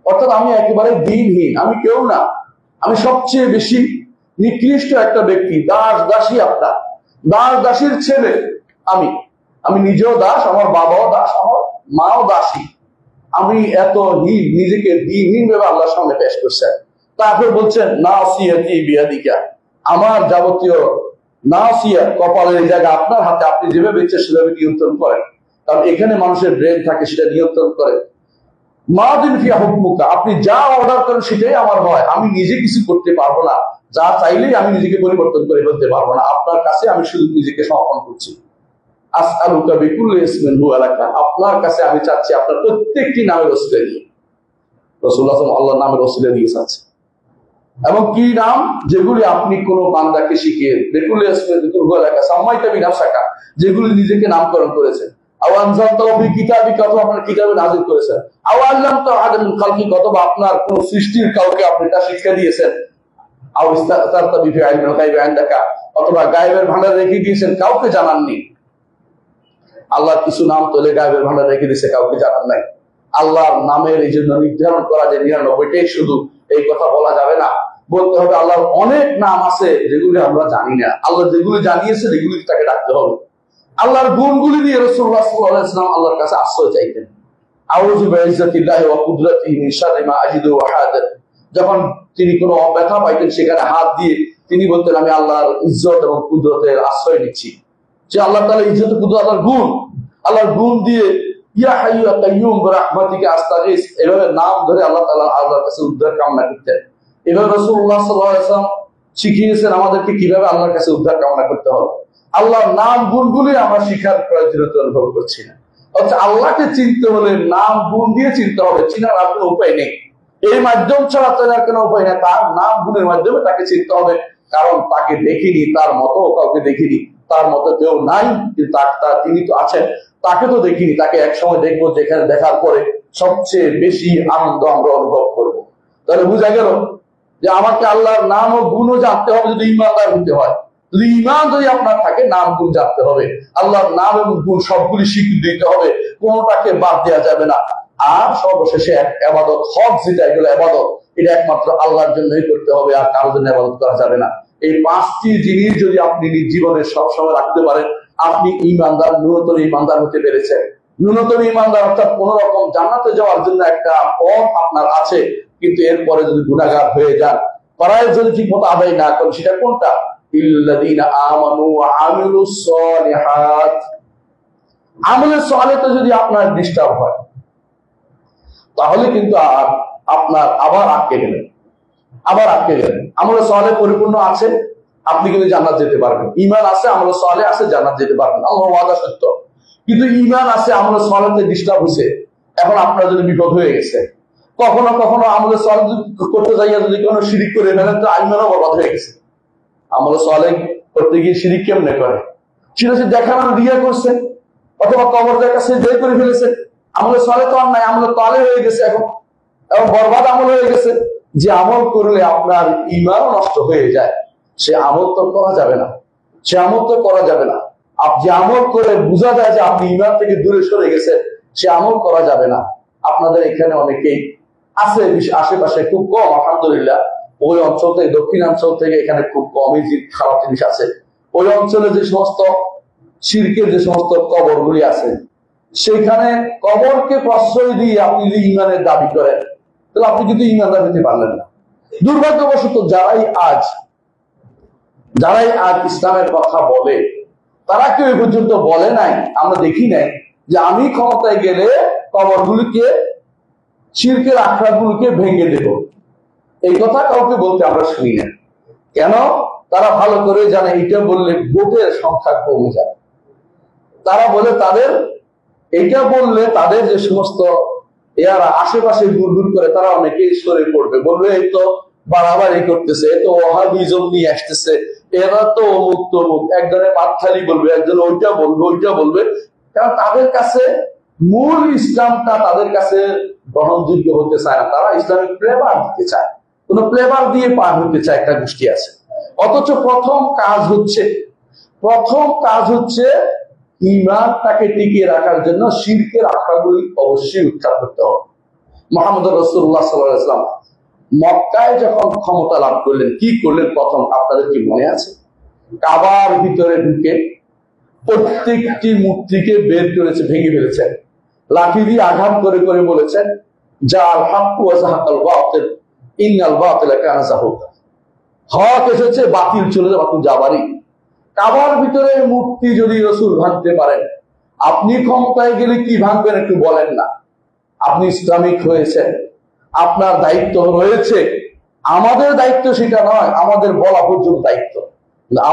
অর্থাৎ আমি একেবারে দিনহীন, আমি কেউ না, আমি সবচেয়ে বেশি নিকৃষ্ট একটা ব্যক্তি, দাস দাসী, আপনার দাস দাসীর ছেলে, আমি নিজেও দাস, আমার বাবাও দাস, আমার মাও দাসী, আমি এত হীন, নিজেকে দিনহীন ভেবে আল্লাহর সামনে পেশ করছেন। তারপর বলছেন নাসিয়াতি বিয়াদিকা, আমার যাবতীয় নাসিয়া, কপালের এই জায়গা আপনার হাতে, আপনি যেভাবে ইচ্ছে সেভাবে নিয়ন্ত্রণ করেন, কারণ এখানে মানুষের ব্রেন থাকে, সেটা নিয়ন্ত্রণ করে। মাদিন ফিয়া হুকমুকা, আপনি যা অর্ডার করেন সেটাই আমার হয়, আমি নিজে কিছু করতে পারবো না, যা চাইলেই আমি নিজেকে পরিবর্তন করে ফেলতে পারবো না, আপনার কাছে আমি শুধু নিজেকে সমর্পণ করছি। আসআলুকা বিকুল্লি ইসমিন হুয়া লাকা, আপনার কাছে আমি চাচ্ছি আপনার প্রত্যেকটি নামের ওসিলা দিয়ে। রাসূলুল্লাহ সাল্লাল্লাহু আলাইহি ওয়াসাল্লাম আল্লাহর নামের ওসিলা দিয়ে চাচ্ছে, এবং কি নাম? যেগুলি আপনি কোন বান্দাকে শিখিয়ে, বিকুল্লি ইসমিন হুয়া লাকা সাম্মাইতা বিনাফসাকা, যেগুলি নিজেকে নামকরণ করেছেন। আও আনজালতাহু ফি কিতাবিকা, অথবা আপনার কিতাবে নাযিল করেছেন। আও আল্লামতাহু আহাদান মিন খালকিকা, অথবা আপনার কোন সৃষ্টির কাউকে আপনি তা শিক্ষা দিয়েছেন। আও ইস্তাতারতা বিফি ইলমিল গায়বি ইনদাকা, অথবা গায়েবের ভান্ডারে রেখে দিয়েছেন, কাউকে জানাননি। আল্লাহর কিছু নাম তোলে গায়েবের ভান্ডারে রেখে দিয়েছে, কাউকে জানান নাই। আল্লাহর নামের এই জন্য নির্ধারণ করা যে 99টাই শুধু, এই কথা বলা যাবে না, বলতে হবে আল্লাহর অনেক নাম আছে যেগুলি আমরা জানি না, আল্লাহ যেগুলি জানিয়েছে এগুলি তাকে ডাকতে হবে। আল্লাহর গুণগুলি দিয়ে রাসূলুল্লাহ সাল্লাল্লাহু আলাইহি ওয়াসাল্লাম আল্লাহর কাছে আশ্রয় চাইতেন। আউযু বিইজ্জাতিল্লাহি ওয়া কুদরাতিহি মিন শাররি মা আজিদু ওয়া হাদার, যখন তিনি কোনো ব্যথা পাইতেন সেখানে হাত দিয়ে তিনি বলতেন আমি আল্লাহর ইজ্জত এবং কুদরতের আশ্রয় নিচ্ছি। যে আল্লাহ তাআলা ইজ্জত কুদরত, আল্লাহর গুণ দিয়ে ইয়া হাইয়্যু ইয়া কাইয়্যুম বিরাহমাতিকা আস্তাগীস, এভাবে নাম ধরে আল্লাহর কাছে উদ্ধার কামনা করতেন। এভাবে রাসূলুল্লাহ সাল্লাল্লাহু আলাইহি ওয়াসাল্লাম শিখিয়েছেন আমাদেরকে কিভাবে আল্লাহর কাছে উদ্ধার কামনা করতে হবে। আল্লাহর নাম গুণগুলি আমরা শিখার প্রয়োজনীয়তা অনুভব করছি না। অর্থাৎ আল্লাহকে চিনতে হলে নাম গুণ দিয়ে চিনতে হবে, চিনার আর কোনো উপায় নেই। এই মাধ্যম ছাড়া চেনার কোনো উপায় নেই, তার নাম গুণের মাধ্যমে তাকে চিনতে হবে। কারণ তাকে দেখিনি, তার মতো কাউকে দেখিনি, তার মতো কেউ নাই, কিন্তু তিনি তো আছেন, তাকে তো দেখিনি, তাকে একসময় দেখবো, যেখানে দেখার পরে সবচেয়ে বেশি আনন্দ আমরা অনুভব করব। তাহলে বোঝা গেল যে আমাকে আল্লাহর নাম ও গুণও জানতে হবে যদি ইমানদার হতে হয়। যদি ইমান যদি আপনার থাকে, নাম গুণ জানতে হবে, আল্লাহর নাম এবং গুণ সবগুলি স্বীকৃতি দিতে হবে, কোনটাকে বাদ দেওয়া যাবে না। আর সর্বশেষে এক ইবাদত, হক যেটা, এগুলো ইবাদত, এটা একমাত্র আল্লাহর জন্যই করতে হবে, আর কারোর জন্য ইবাদত করা যাবে না। এই পাঁচটি জিনিস যদি আপনি নিজ জীবনে সবসময় রাখতে পারেন, আপনি ইমানদার, ন্যূনতম ইমানদার হতে পেরেছেন। ন্যূনতম ইমানদার অর্থাৎ কোন রকম জান্নাতে যাওয়ার জন্য একটা পথ আপনার আছে, কিন্তু এরপরে যদি গুনাহগার হয়ে যান, ফরজ যদি ঠিক মতো আদায় না করেন, সেটা কোনটা? ইল্লাযীনা আমানু ওয়া আমিলুস সালিহাত। আমলে সালেহতে যদি আপনার ডিস্টার্ব হয়, তাহলে কিন্তু আপনার আবার আটকে গেলেন। আমলে সালেহ পরিপূর্ণ আছে, আপনি কিন্তু জান্নাত যেতে পারবেন। ঈমান আছে, আমলে সালেহ আছে, জান্নাত যেতে পারবেন, আল্লাহর ওয়াদা সত্য। কিন্তু ঈমান আছে, আমলে সালেহতে ডিস্টার্ব হয়েছে, এখন আপনার জন্য বিপদ হয়ে গেছে। কখনো কখনো আমলে সালেহ করতে যাইয়া যদি কোনো শিরিক করে ফেলেন, তো ঈমানও বরবাদ হয়ে গেছে। আমলে সালেহ করতে গিয়ে শিরিক কেমনে করে? সেটা সে দেখানোর রিয়া করছে, অথবা কবরের কাছে জয় করে ফেলেছে। আমলে সালেহ তো আর নাই, আমলে তালে হয়ে গেছে এখন, এবং বরবাদ আমল হয়ে গেছে। যে আমল করলে আপনার ঈমান নষ্ট হয়ে যায়, সে আমল তো করা যাবে না, যে আমল করে বোঝা যায় যে আপনি ঈমান থেকে দূরে সরে গেছেন, সে আমল করা যাবে না। আপনাদের এখানে অনেকেই আছে, আশেপাশে খুব কম, আলহামদুলিল্লাহ, ওই অঞ্চল থেকে, দক্ষিণাঞ্চল থেকে এখানে খুব কমই খারাপ জিনিস আছে। ওই অঞ্চলে যে সমস্ত শিরকের যে সমস্ত কবরগুলি আছে, সেখানে কবরকে প্রশ্রয় দিয়ে আপনি যদি ঈমানের দাবি করেন, তাহলে আপনি কিন্তু ঈমানদার হতে পারলেন না। দুর্ভাগ্যবশত যারাই আজ ইসলামের কথা বলে, তারা কেউ এ পর্যন্ত বলে নাই, আমরা দেখি নাই যে আমি ক্ষমতায় গেলে কবরগুলিকে, শিরকের আখড়াগুলোকে ভেঙে দেব। এই কথা কাউকে বলতে আমরা শুনি না। কেন? তারা ভালো করে জানে এটা বললে ভোটের সংখ্যা কমে যায়। তারা বলে এইটা বললে তাদের যে সমস্ত এরা আশেপাশে ঘুরঘুর করে, তারা অনেকেই সরে পড়বে, বলবে এই তো বাড়াবাড়ি করতেছে, এ তো ওয়াহাবিজম নিয়ে আসতেছে, এরা তো অমুক তমুক, একজনে মাথালি বলবে, একজন ওইটা বলবে। কারণ তাদের কাছে মূল ইসলামটা তাদের কাছে গ্রহণযোগ্য হতে চায় না, তারা ইসলামিক ফ্লেভার দিতে চায়, কোন ফ্লেভার দিয়ে পার হতে চায় একটা গোষ্ঠী আছে। অথচ প্রথম কাজ হচ্ছে ঈমানটাকে টিকিয়ে রাখার জন্য শিরকের আখড়াগুলি অবশ্যই উচ্চার করতে হবে। মুহাম্মদ রাসূলুল্লাহ সাল্লাল্লাহু আলাইহি ওয়াসাল্লাম মক্কায় যখন ক্ষমতা লাভ করলেন, কি করলেন? প্রথম আপনাদের কি মনে আছে? কাবার ভিতরে ঢুকে প্রত্যেকটি মূর্তিকে বের করেছে, ভেঙে ফেলেছেন, লাঠি দিয়ে আঘাত করে করে বলেছেন, জাল হাক্কু ওয়া যাহাকাল বাতিল ইন্নাল বাতিলা কানা যাহুকা। হক এসেছে, বাতিল চলে যাবে, বাতিল যাবারই। কাবার ভিতরে মূর্তি যদি রাসূল ভাঙতে পারেন, আপনি ক্ষমতায় গেলে কি ভাঙবেন একটু বলেন না? আপনি ইসলামিক হয়েছেন, আপনার দায়িত্ব রয়েছে, আমাদের দায়িত্ব সেটা নয়, আমাদের বলা পর্যন্ত দায়িত্ব।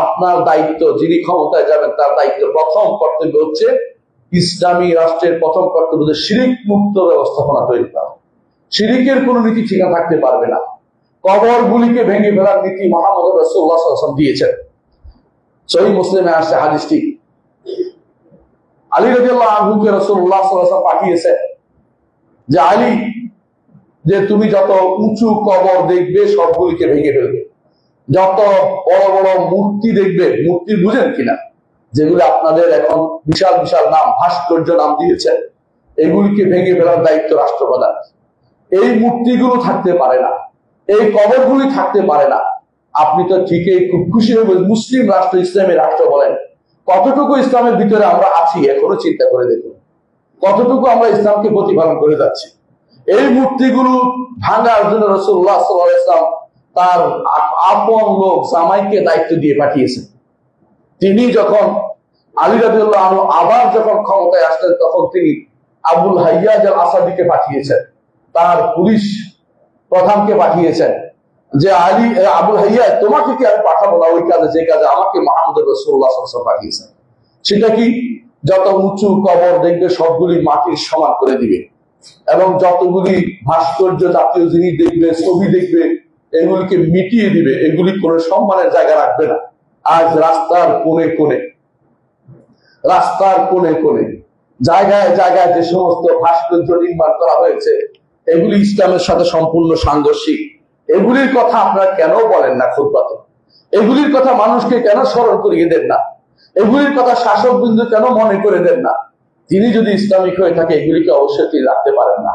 আপনার দায়িত্ব, যিনি ক্ষমতায় যাবেন তার দায়িত্ব, প্রথম কর্তব্য হচ্ছে ইসলামী রাষ্ট্রের প্রথম কর্তব্য হচ্ছে শিরিক মুক্ত ব্যবস্থাপনা তৈরি করা। শিরিকের কোন নীতি ঠিকানা থাকতে পারবে না। কবরগুলিকে ভেঙে ফেলার নীতি মুহাম্মদ রাসূলুল্লাহ সাল্লাল্লাহু আলাইহি ওয়াসাল্লাম দিয়েছেন। সহিহ মুসলিমে আসছে হাদিসটি, আলী রাদিয়াল্লাহু আনহুকে রাসূলুল্লাহ সাল্লাল্লাহু আলাইহি ওয়াসাল্লাম পাঠিয়েছেন যে আলী, যে তুমি যত উঁচু কবর দেখবে সবগুলিকে ভেঙে ফেলবে, যত বড় বড় মূর্তি দেখবে, মূর্তি বুঝেন কিনা, যেগুলো আপনাদের এখন বিশাল বিশাল নাম, ভাস্কর্য নাম দিয়েছেন, এগুলিকে ভেঙে ফেলার দায়িত্ব রাষ্ট্রপ্রধান। এই মূর্তিগুলো থাকতে পারে না, এই কবরগুলি থাকতে পারে না। আপনি তো ঠিকই খুব খুশি হয়ে মুসলিম রাষ্ট্র, ইসলামী রাষ্ট্র বলেন, কতটুকু ইসলামের ভিতরে আমরা আছি এখনো চিন্তা করে দেখুন, কতটুকু আমরা ইসলামকে প্রতিপালন করে যাচ্ছি। এই মূর্তিগুলো ভাঙার জন্য রাসূলুল্লাহ সাল্লাল্লাহু আলাইহি ওয়াসাল্লাম তার আপন লোক জামাইকে দায়িত্ব দিয়ে পাঠিয়েছেন। তিনি যখন আলী রাদিয়াল্লাহু আনহু আবার যখন ক্ষমতায় আসলেন, তখন তিনি আবুল হাইয়াজ আল আসাদিকে পাঠিয়েছেন, তার পুলিশ প্রধানকে পাঠিয়েছেন যে আলী আবুল হাইয়াজ তোমাকে কি আমি পাঠাবো না ওই কাজে যে কাজে আমাকে মুহাম্মদ রাসূলুল্লাহ সাল্লাল্লাহু আলাইহি ওয়াসাল্লাম পাঠিয়েছেন। সেটা কি? যত উঁচু কবর দেখবে সবগুলি মাটির সমান করে দিবে, এবং যতগুলি ভাস্কর্য জাতীয় জিনিস দেখবে, ছবি দেখবে, এগুলিকে মিটিয়ে দিবে, এগুলি কোনো সম্মানের জায়গা রাখবে না। আজ রাস্তার কোণে কোণে জায়গায় জায়গায় যে সমস্ত ভাস্কর্য নির্মাণ করা হয়েছে এগুলি ইসলামের সাথে সম্পূর্ণ সাংঘর্ষিক। এগুলির কথা আপনারা কেন বলেন না খুতবাতে? এগুলির কথা মানুষকে কেন স্মরণ করিয়ে দেন না? এগুলির কথা শাসক বিন্দু কেন মনে করে দেন না? তিনি যদি ইসলামিক হয়ে থাকে এগুলিকে অবশ্যই তিনি রাখতে পারেন না।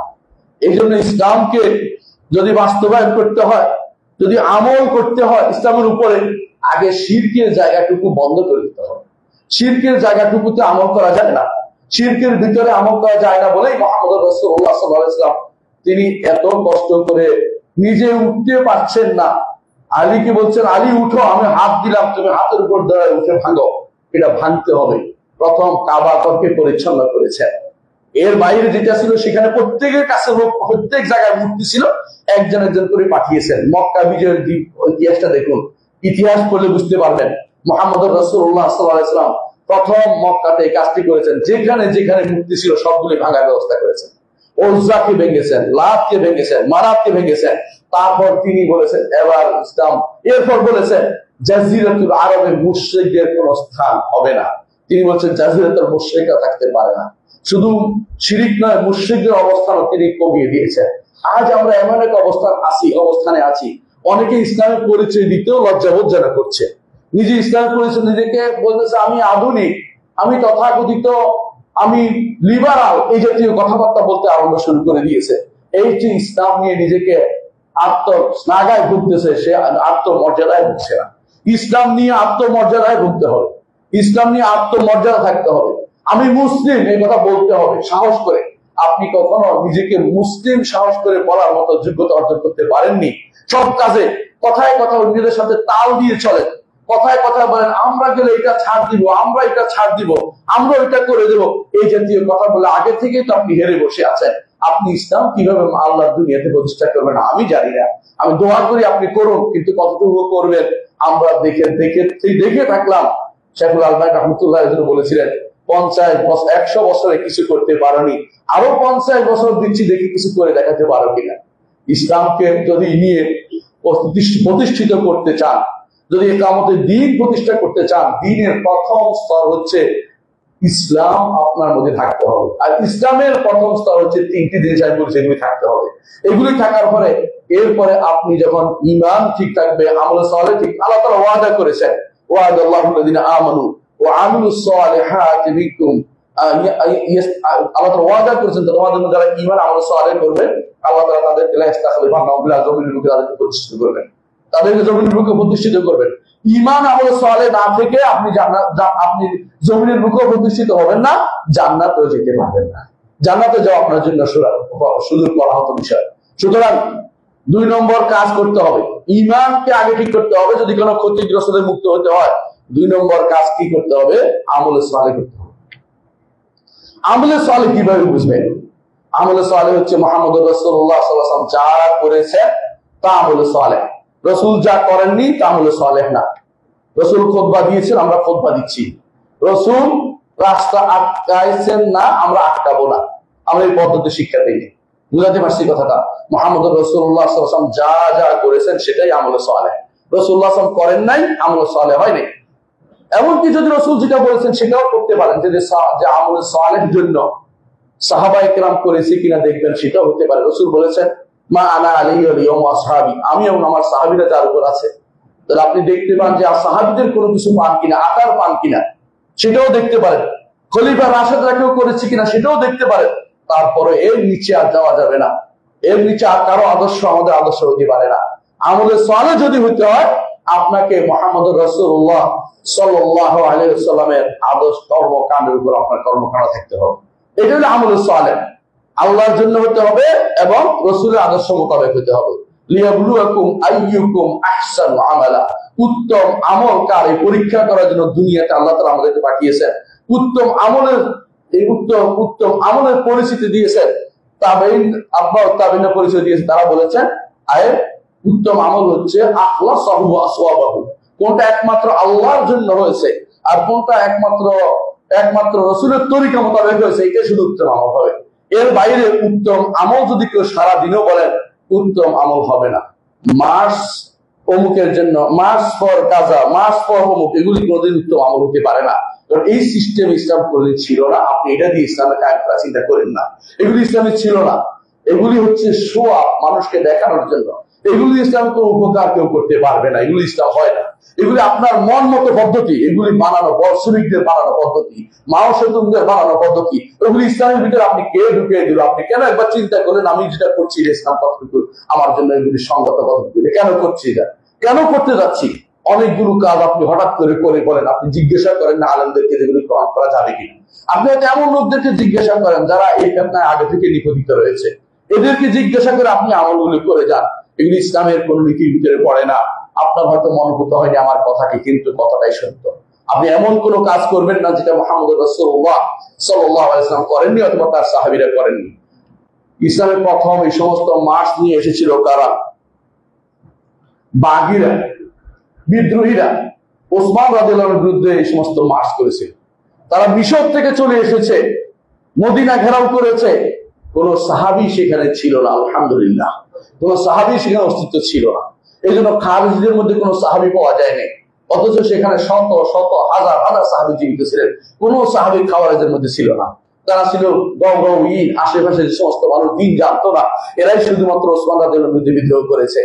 এই জন্য ইসলামকে যদি বাস্তবায়ন করতে হয়, যদি আমল করতে হয় ইসলামের উপরে, আগে শিরকের জায়গাটুকু বন্ধ করে দিতে হবে। শিরকের জায়গাটুকুতে আমল করা যায় না, শিরকের ভিতরে আমল করা যায় না বলেই মুহাম্মদ রাসূলুল্লাহ সাল্লাল্লাহু আলাইহি ওয়াসাল্লাম তিনি এত কষ্ট করে নিজে উঠতে পারছেন না, আলীকে বলছেন আলী উঠো, আমি হাত দিলাম, তুমি হাতের উপর দাঁড়ায় উঠে ভাঙো। এটা ভাঙতে হবে। প্রথম কাবা ঘরকে পরিচ্ছন্ন করেছেন। এর বাইরে যেটা ছিল সেখানে প্রত্যেকের কাছে প্রত্যেক জায়গায় মূর্তি ছিল, একজন একজন করে পাঠিয়েছেন। মক্কা বিজয়ের ইতিহাসটা দেখুন, ইতিহাস পড়লে বুঝতে পারবেন মুহাম্মদ রাসূলুল্লাহ সাল্লাল্লাহু আলাইহি ওয়াসাল্লাম প্রথম মক্কাতে এই কাজটি করেছেন। যেখানে যেখানে মূর্তি ছিল সবগুলি ভাঙার ব্যবস্থা করেছেন। উজ্জাকে ভেঙেছেন, লাতকে ভেঙেছেন, মানাতকে ভেঙেছেন। তারপর তিনি বলেছেন এবার ইসলাম, এরপর বলেছেন জাজিরাতুল আরবে মুশরিকদের কোন স্থান হবে না। তিনি বলছেন জাজিরাতুল মুশরিকরা থাকতে পারে না। শুধু শিরিক নয়, মুশরিকদের অবস্থানও তিনি কমিয়ে দিয়েছেন। আজ আমরা এমন এক অবস্থানে আছি, অনেকে ইসলামের পরিচয় দিতেও লজ্জাবোধ যেন করছে। নিজে ইসলামের পরিচয় নিজেকে বলতেছে আমি আধুনিক, আমি তথাকথিত, আমি লিবারাল, এই জাতীয় কথাবার্তা বলতে আরম্ভ শুরু করে দিয়েছে। এই যে ইসলাম নিয়ে নিজেকে আত্মনাগায় ভুগতেছে, সে আত্মমর্যাদায় ভুগছে না। ইসলাম নিয়ে আত্মমর্যাদায় ভুগতে হবে, ইসলাম নিয়ে আত্মমর্যাদা থাকতে হবে। আমি মুসলিম এই কথা বলতে হবে সাহস করে। আপনি কখনো নিজেকে মুসলিম সাহস করে বলার মতো যোগ্যতা অর্জন করতে পারেননি। সব কাজে কথায় কথা অন্যদের সাথে তাল দিয়ে চলেন, কথায় কথায় বলেন আমরা গেলে এটা ছাড় দিব, আমরা এটা ছাড় দিব, আমরা এটা করে দেব, এই জাতীয় কথা বলে আগে থেকেই তো আপনি হেরে বসে আছেন। আপনি ইসলাম কিভাবে আল্লাহর দুনিয়াতে প্রতিষ্ঠা করবেন আমি জানি না। আমি দোয়া করি আপনি করুন, কিন্তু কতটুকু করবেন আমরা দেখে থাকলাম। শেখুল আলবানী রাহমাতুল্লাহ বলেছিলেন 100 বছরে কিছু করতে পারোনি, আরো 50 বছর দিচ্ছি, দেখি কিছু করে দেখাতে পারো কিনা। ইসলামকে যদি নিয়ে প্রতিষ্ঠিত করতে চান, যদি ইকামতের দ্বীন প্রতিষ্ঠা করতে চান, দ্বীনের প্রথম স্তর হচ্ছে ইসলাম আপনার মধ্যে থাকতে হবে। আর ইসলামের প্রথম স্তর হচ্ছে 3টি জিনিস আমি বলছি, এগুলি থাকতে হবে। এগুলি থাকার পরে এরপরে আপনি যখন ঈমান ঠিক থাকবে, আমল সালেহ ঠিক, আল্লাহ তাআলা ওয়াদা করেছেন ওয়াদাল্লাহুল্লাযিনা আমানু ওয়া আমিলুস সালিহাতি মিনকুম, আল্লাহ তাআলা ওয়াদা করেছেন তোমাদের মধ্যে যারা ঈমান আমল সালেহ করবে আল্লাহ তাআলা তাদেরকে লা ইস্তাখলিফান্নাহুম ফিল আরদি জমিনের বুকে তাদেরকে প্রতিষ্ঠিত করবেন, তাদেরকে জমিনের বুকে প্রতিষ্ঠিত করবেন। ঈমান আমল সালেহ না থেকে আপনি আপনি জমিনের বুকে প্রতিষ্ঠিত হবেন না, জান্নাতেও যেতে পারবেন না। জান্নাতে যাওয়া আপনার জন্য সুদূর পরাহত বিষয়। সুতরাং 2 নম্বর কাজ করতে হবে, ঈমানকে আগে ঠিক করতে হবে। যদি কোনো ক্ষতিগ্রস্তদের মুক্ত হতে হয় 2 নম্বর কাজ কি করতে হবে? আমল সালেহ করতে হবে। আমল সালেহ কিভাবে বুঝবেন? আমল সালেহ হচ্ছে মুহাম্মদ রাসূলুল্লাহ সাল্লাল্লাহু আলাইহি ওয়াসাল্লাম যা করেছেন তা আমল সালেহ। রাসূল যা করেননি তা আমল সালেহ না। রাসূল খুতবা দিয়েছেন, আমরা খুতবা দিচ্ছি। রাসূল রাস্তা আটকাইছেন না, আমরা আটকাবো না। আমরা এই পদ্ধতি শিক্ষা দিইনি। বুঝাতে পারছি কথাটা? মুহাম্মদ রাসূলুল্লাহ সাল্লাল্লাহু আলাইহি ওয়াসাল্লাম যা যা করেছেন সেটাই আমল সালেহ। রাসূলুল্লাহ সাল্লাল্লাহু আলাইহি ওয়াসাল্লাম করেন নাই, আমল সালেহ হয়নি। এমনকি যদি রাসূল যেটা বলেছেন সেটাও করতে পারেন, যে আমল সালেহের জন্য সাহাবায়ে কেরাম করেছে কিনা দেখবেন, সেটাও হতে পারে। রাসূল বলেছেন মা আনা আলাইহি ওয়া লিয়াউম আসহাবি, আমি এবং আমার সাহাবীরা যার উপর আছে। তাহলে আপনি দেখতে পান যে সাহাবীদের কোনো কিছু পান কিনা, আকার পান কিনা সেটাও দেখতে পারেন। খলিফা রাশেদরা কেউ করেছে কিনা সেটাও দেখতে পারেন। তারপরে এর নিচে আর যাওয়া যাবে না, এর নিচে আর কারো আদর্শ আমাদের আদর্শ হতে পারে না। আমলে সালেহ যদি হতে হয় আপনাকে মুহাম্মদ রাসূলুল্লাহ সাল্লাল্লাহু আলাইহি ওয়াসাল্লামের আদর্শ কর্মকাণ্ডের উপর আপনার কর্মকাণ্ড থাকতে হবে। এটা হলো আমলে সালেহ। আল্লাহর জন্য হতে হবে এবং রাসূলের আদর্শ মোতাবেক হতে হবে। লিয়াবলুয়াকুম আইয়ুকুম আহসানু আমালা, উত্তম আমল কার, এই পরীক্ষা করার জন্য দুনিয়াতে আল্লাহ তাআলা আমাদেরকে পাঠিয়েছেন। উত্তম আমলের এই উত্তম উত্তম আমলের পরিচিতি দিয়েছেন, তাবেইন আব্বা তাবেইনের পরিচয় দিয়েছেন। তারা বলেছেন আয়ের উত্তম আমল হচ্ছে আখলাসাহু ওয়া আসওয়াবাহু, কোনটা একমাত্র আল্লাহর জন্য হয়েছে আর কোনটা একমাত্র রাসূলের তরিকা মোতাবেক হয়েছে, এটাই শুধু উত্তম আমল হবে। এর বাইরে উত্তম আমল যদি কেউ সারা দিনও বলেন, উত্তম আমল হবে না। মাস অমুকের জন্য, মাস ফর কাজা, মাস ফর অমুক, এগুলি কোনোদিন উত্তম আমল হতে পারে না। এই সিস্টেম ইসলাম কোনদিন ছিল না। আপনি এটা দিয়ে ইসলামে কায়েম করার চিন্তা করেন না, এগুলি ইসলামে ছিল না। এগুলি হচ্ছে শো আপ, মানুষকে দেখানোর জন্য। এগুলি ইসলাম কোনো উপকার কেউ করতে পারবে না, এগুলি ইসলাম হয় না। এগুলি আপনার মন মতো পদ্ধতি, এগুলি বানানো বর্ষরিকদের বানানো পদ্ধতি, মাও সেতুমদের বানানো পদ্ধতি। ওগুলি ইসলামের ভিতরে আপনি কে ঢুকিয়ে দিল? আপনি কেন একবার চিন্তা করলেন আমি যেটা করছি ইসলাম কতটুকু আমার জন্য এগুলি সঙ্গত পদ্ধতি, কেন করছি এটা, কেন করতে যাচ্ছি? অনেকগুলো কাজ আপনি হঠাৎ করে করে বলেন, আপনি জিজ্ঞাসা করেন না আলেমদেরকে যেগুলি গ্রহণ করা যাবে কিনা। আপনি হয়তো এমন লোকদেরকে জিজ্ঞাসা করেন যারা এই ফিতনায় আগে থেকে নিপতিত রয়েছে, এদেরকে জিজ্ঞাসা করে আপনি আমলগুলি করে যান। এগুলি ইসলামের কোন নীতির ভিতরে পড়ে না। আপনার হয়তো মনোভূত হয়নি আমার কথাকে, কিন্তু কথাটাই সত্য। আপনি এমন কোন কাজ করবেন না যেটা মুহাম্মদ রাসূলুল্লাহ সাল্লাল্লাহু আলাইহি ওয়াসাল্লাম করেননি অথবা তার সাহাবীরা করেননি। ইসলামের প্রথম এই সমস্ত মাস নিয়ে এসেছিল কারা? বাগীরা, বিদ্রোহীরা ওসমান রাদিয়াল্লাহু আনহুর বিরুদ্ধে এই সমস্ত মার্চ করেছে। তারা মিশর থেকে চলে এসেছে, মদিনা ঘেরাও করেছে। কোন সাহাবী সেখানে ছিল না, আলহামদুলিল্লাহ, কোন সাহাবী সেখানে অস্তিত্ব ছিল না। এই জন্য খারিজদের মধ্যে কোন সাহাবী পাওয়া যায়নি, অথচ সেখানে শত শত হাজার হাজার সাহাবী জীবিত ছিলেন। কোন সাহাবী খাওয়ারেজের মধ্যে ছিল না। তারা ছিল গৌরবহীন, আশেপাশে যে সমস্ত মানুষ দিন জানতো না, এরাই শুধুমাত্র ওসমান রাদিয়াল্লাহু আনহুর বিরুদ্ধে বিদ্রোহ করেছে।